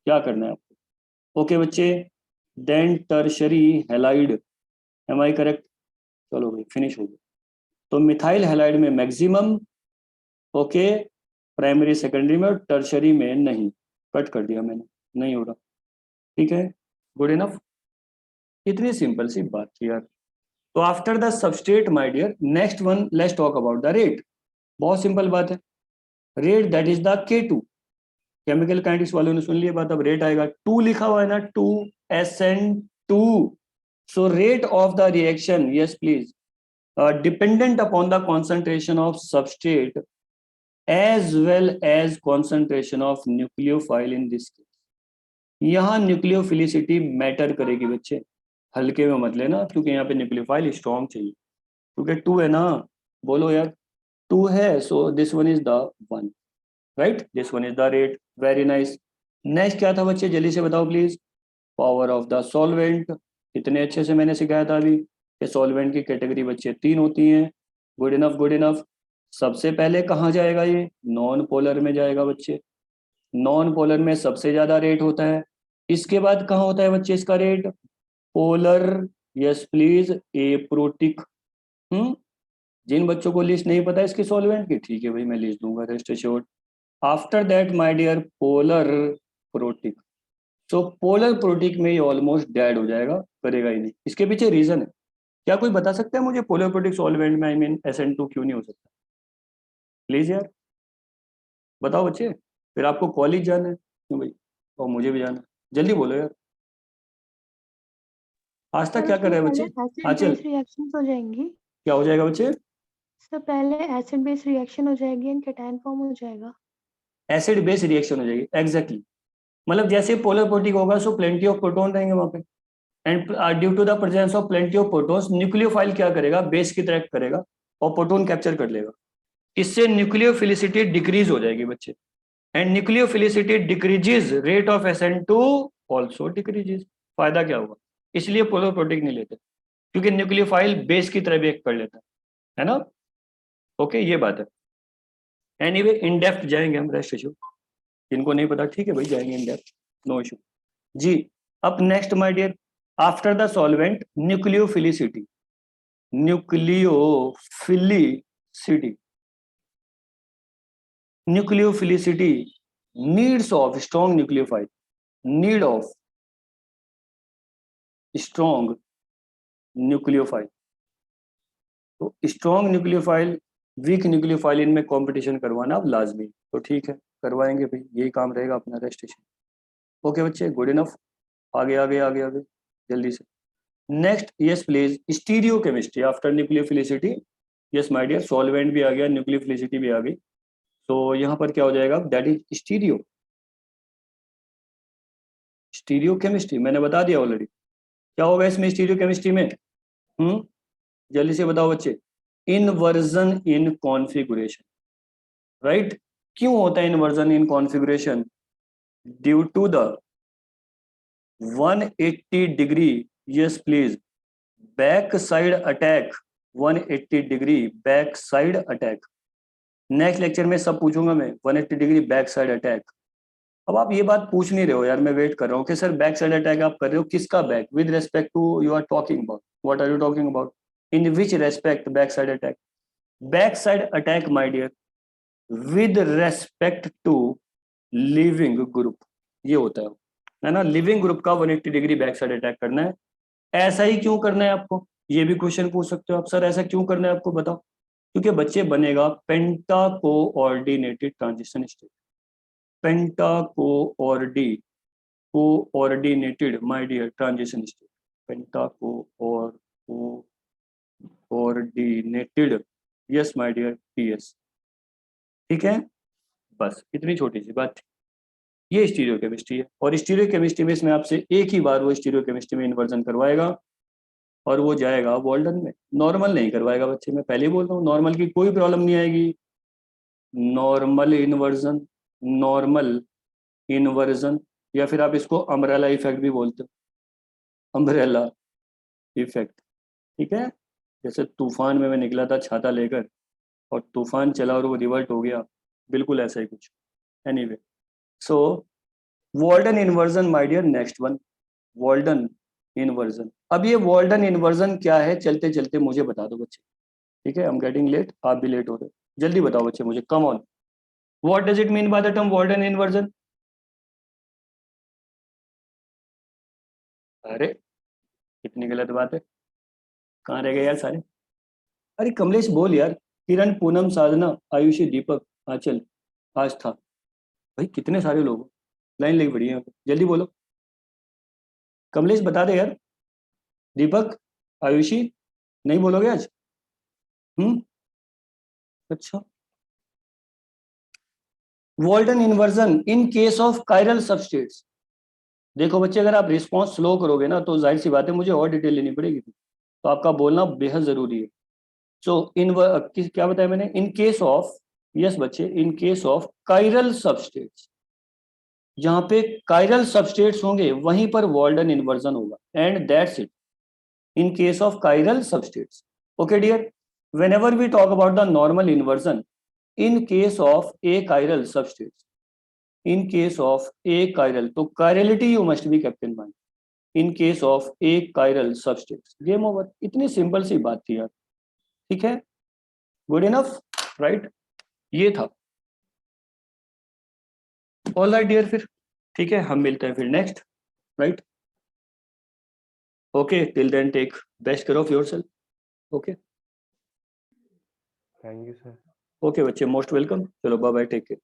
क्या करना है आपको। ओके बच्चे, then tertiary halide, am I correct? चलो भाई फिनिश हो गया। तो मिथाइल हैलाइड में मैक्सिमम, ओके, प्राइमरी सेकेंडरी में, और टर्शरी में नहीं, कट कर दिया मैंने, नहीं होगा, ठीक है, गुड इनफ। इतनी सिंपल सी बात थी यार। तो after the substrate my dear, next one let's talk about the rate. बहुत सिंपल बात है, rate that is the K2। Chemical kinetics वालों ने सुन लिया बात, अब रेट आएगा, 2 लिखा हुआ है ना, 2SN2। So rate of the reaction, yes please, dependent upon the concentration of substrate as well as concentration of nucleophile in this case। यहाँ न्यूक्लियोफिलिसिटी मैटर करेगी बच्चे, हल्के में मत लेना, क्योंकि यहाँ पे न्यूक्लियोफाइल स्ट्रॉन्ग चाहिए, क्योंकि 2 है ना, बोलो यार, 2 है, सो this one is the 1, right, this one is the rate, very nice. Next क्या था बच्चे, जल्दी से बताओ please, power of the solvent. कितने अच्छे से मैंने सिखाया था अभी कि सॉल्वेंट की कैटेगरी बच्चे 3 होती हैं, गुड इनफ गुड इनफ। सबसे पहले कहाँ जाएगा ये, नॉन पोलर में जाएगा बच्चे, नॉन पोलर में सबसे ज्यादा रेट होता है। इसके बाद कहाँ होता है बच्चे इसका rate, polar, yes please, aprotic. जिन बच्चों को लिस्ट नहीं पता इसकी सॉल्वेंट की, ठीक है भाई मैं लिस्ट दूंगा, rest assured. After that my dear, polar protic. तो पोलर प्रोटिक में ये ऑलमोस्ट डेड हो जाएगा, करेगा ही नहीं। इसके पीछे रीजन है, क्या कोई बता सकता है मुझे पोलर प्रोटिक सॉल्वेंट में आई मीन SN2 क्यों नहीं हो सकता, प्लीज यार बताओ बच्चे, फिर आपको कॉलेज जाना है क्यों भाई, और मुझे भी जाना है, जल्दी बोलो यार। आज तक सर क्या कर उसमें रहे हैं पहले बच्चे, एसिड आंचल बेस रिएक्शंस हो जाएंगी। क्या हो जाएगा बच्चे, सर पहले एसिड बेस रिएक्शन हो जाएगी एंड केटायन फॉर्म हो जाएगा। एसिड बेस रिएक्शन हो जाएगी, एग्जैक्टली। मतलब जैसे पोलर प्रोटिक होगा सो प्लेंटी ऑफ प्रोटॉन रहेंगे वहां पे, and due to the presence of plenty of protons, nucleophile क्या करेगा, बेस की तरह करेगा और प्रोटॉन कैप्चर कर लेगा, इससे न्यूक्लियोफिलिसिटी डिक्रीज हो जाएगी बच्चे, and nucleophilicity decreases, rate of SN2 also decreases. फायदा क्या होगा? इसलिए पोलोप्रोटिक नहीं लेते, क्योंकि न्यूक्लियोफाइल बेस की तरह भी एक्ट कर लेता है ना। ओके, ये बात है। एनीवे इन डेप्थ जाएंगे हम, रेस्ट इशू जिनको नहीं पता ठीक है भाई, जाएंगे इन डेप्थ, नो इशू जी। अब next my dear, after the solvent nucleophilicity, nucleophilicity, nucleophilicity needs of strong nucleophile, need of strong nucleophile. तो स्ट्रॉन्ग न्यूक्लियोफाइल वीक न्यूक्लियोफाइल इनमें कंपटीशन करवाना अब लाजमी, तो ठीक है करवाएंगे भाई, यही काम रहेगा अपना रेस्टेशन। ओके बच्चे, गुड इनफ, आगे आगे आगे आगे जल्दी से। Next, yes please, stereochemistry after nucleophilicity. Yes my dear, solvent भी आ गया, न्यूक्लियोफिलिसिटी भी आ गई, तो यहाँ पर क्या हो जाएगा, that is stereo, stereo chemistry मैंने बता दिया ऑलरेडी। क्या होगा इसमें स्टीरियो केमिस्ट्री में? जल्दी से बताओ बच्चे, इनवर्जन इन कॉन्फ़िगरेशन, राइट। क्यों होता है inversion in configuration? Due to the 180 degree, yes please, back side attack, 180 degree back side attack. Next lecture में सब पूछूंगा मैं, 180 डिग्री बैक साइड अटैक। अब आप ये बात पूछ नहीं रहे हो यार, मैं वेट कर रहा हूँ कि सर बैक साइड अटैक आप कर रहे हो, किसका back? With respect to you are talking about, what are you talking about, in which respect back side attack? Back side attack my dear with respect to leaving group, ये होता है ना, leaving group का 180 degree back side attack करना है। ऐसा ही क्यों करना है आपको, ये भी क्वेश्चन पूछ सकते हो आप, सर ऐसा क्यों करना है आपको बताओ। क्योंकि बच्चे बनेगा penta coordinated transition state, penta coordinated my dear transition state, penta coordinated, yes my dear PS, ठीक है। बस इतनी छोटी सी बात, ये स्टीरियो केमिस्ट्री है। और स्टीरियो केमिस्ट्री में इसमें आपसे एक ही बार वो स्टीरियो केमिस्ट्री में इन्वर्जन करवाएगा, और वो जाएगा वॉल्डन में, नॉर्मल नहीं करवाएगा बच्चे, मैं पहले ही बोल रहा हूँ, नॉर्मल की कोई प्रॉब्लम नहीं आएगी। नॉर्मल इन्वर्जन, नॉर्मल इन्वर्जन, या फिर आप इसको अम्ब्रेला इफेक्ट भी बोलते हो, अम्ब्रेला इफेक्ट, ठीक है। जैसे तूफान में मैं निकला था छाता लेकर, और तूफान चला और वो रिवर्ट हो गया, बिल्कुल ऐसा ही कुछ। Anyway, so Walden inversion my dear, next one, Walden inversion. अब ये वॉल्डन इन्वर्जन क्या है, चलते चलते मुझे बता दो बच्चे, ठीक है, आई एम गेटिंग लेट, आप भी लेट हो रहे हो, जल्दी बताओ बच्चे मुझे, come on, what does it mean by the term Walden inversion? अरे कितनी गलत बात है, कहाँ रह गए यार सारे? अरे कमलेश बोल यार, किरण, पूनम, साधना, आयुषी, दीपक, आंचल, आस्था, भाई कितने सारे लोग, लाइन लगी पड़ी है, जल्दी बोलो। कमलेश बता दे यार, दीपक, आयुषी, नहीं बोलोगे आज? अच्छा, वॉल्टन inversion in case of chiral सबस्टेट्स। देखो बच्चे, अगर आप रिस्पॉन्स स्लो करोगे ना तो जाहिर सी बात है मुझे और डिटेल लेनी पड़ेगी, तो आपका बोलना बेहद जरूरी है। सो इन क्या बताया मैंने, इन केस ऑफ, यस बच्चे, in case of chiral substrates, जहां पे कायरल सबस्टेट्स होंगे वहीं पर वॉल्टन इन्वर्जन होगा, and that's it, in case of chiral substrates. Okay dear, whenever we talk about the normal inversion in case of achiral substrates, in case of achiral, तो chirality you must be kept in mind, in case of achiral substrates, game over, इतनी simple सी बात थी यार, ठीक है, good enough, right, ये था। ऑल राइट डियर, फिर ठीक है, हम मिलते हैं फिर next, right, okay, till then take best care of yourself, okay, thank you sir. Okay बच्चे, मोस्ट वेलकम, चलो बाय बाय, टेक केयर।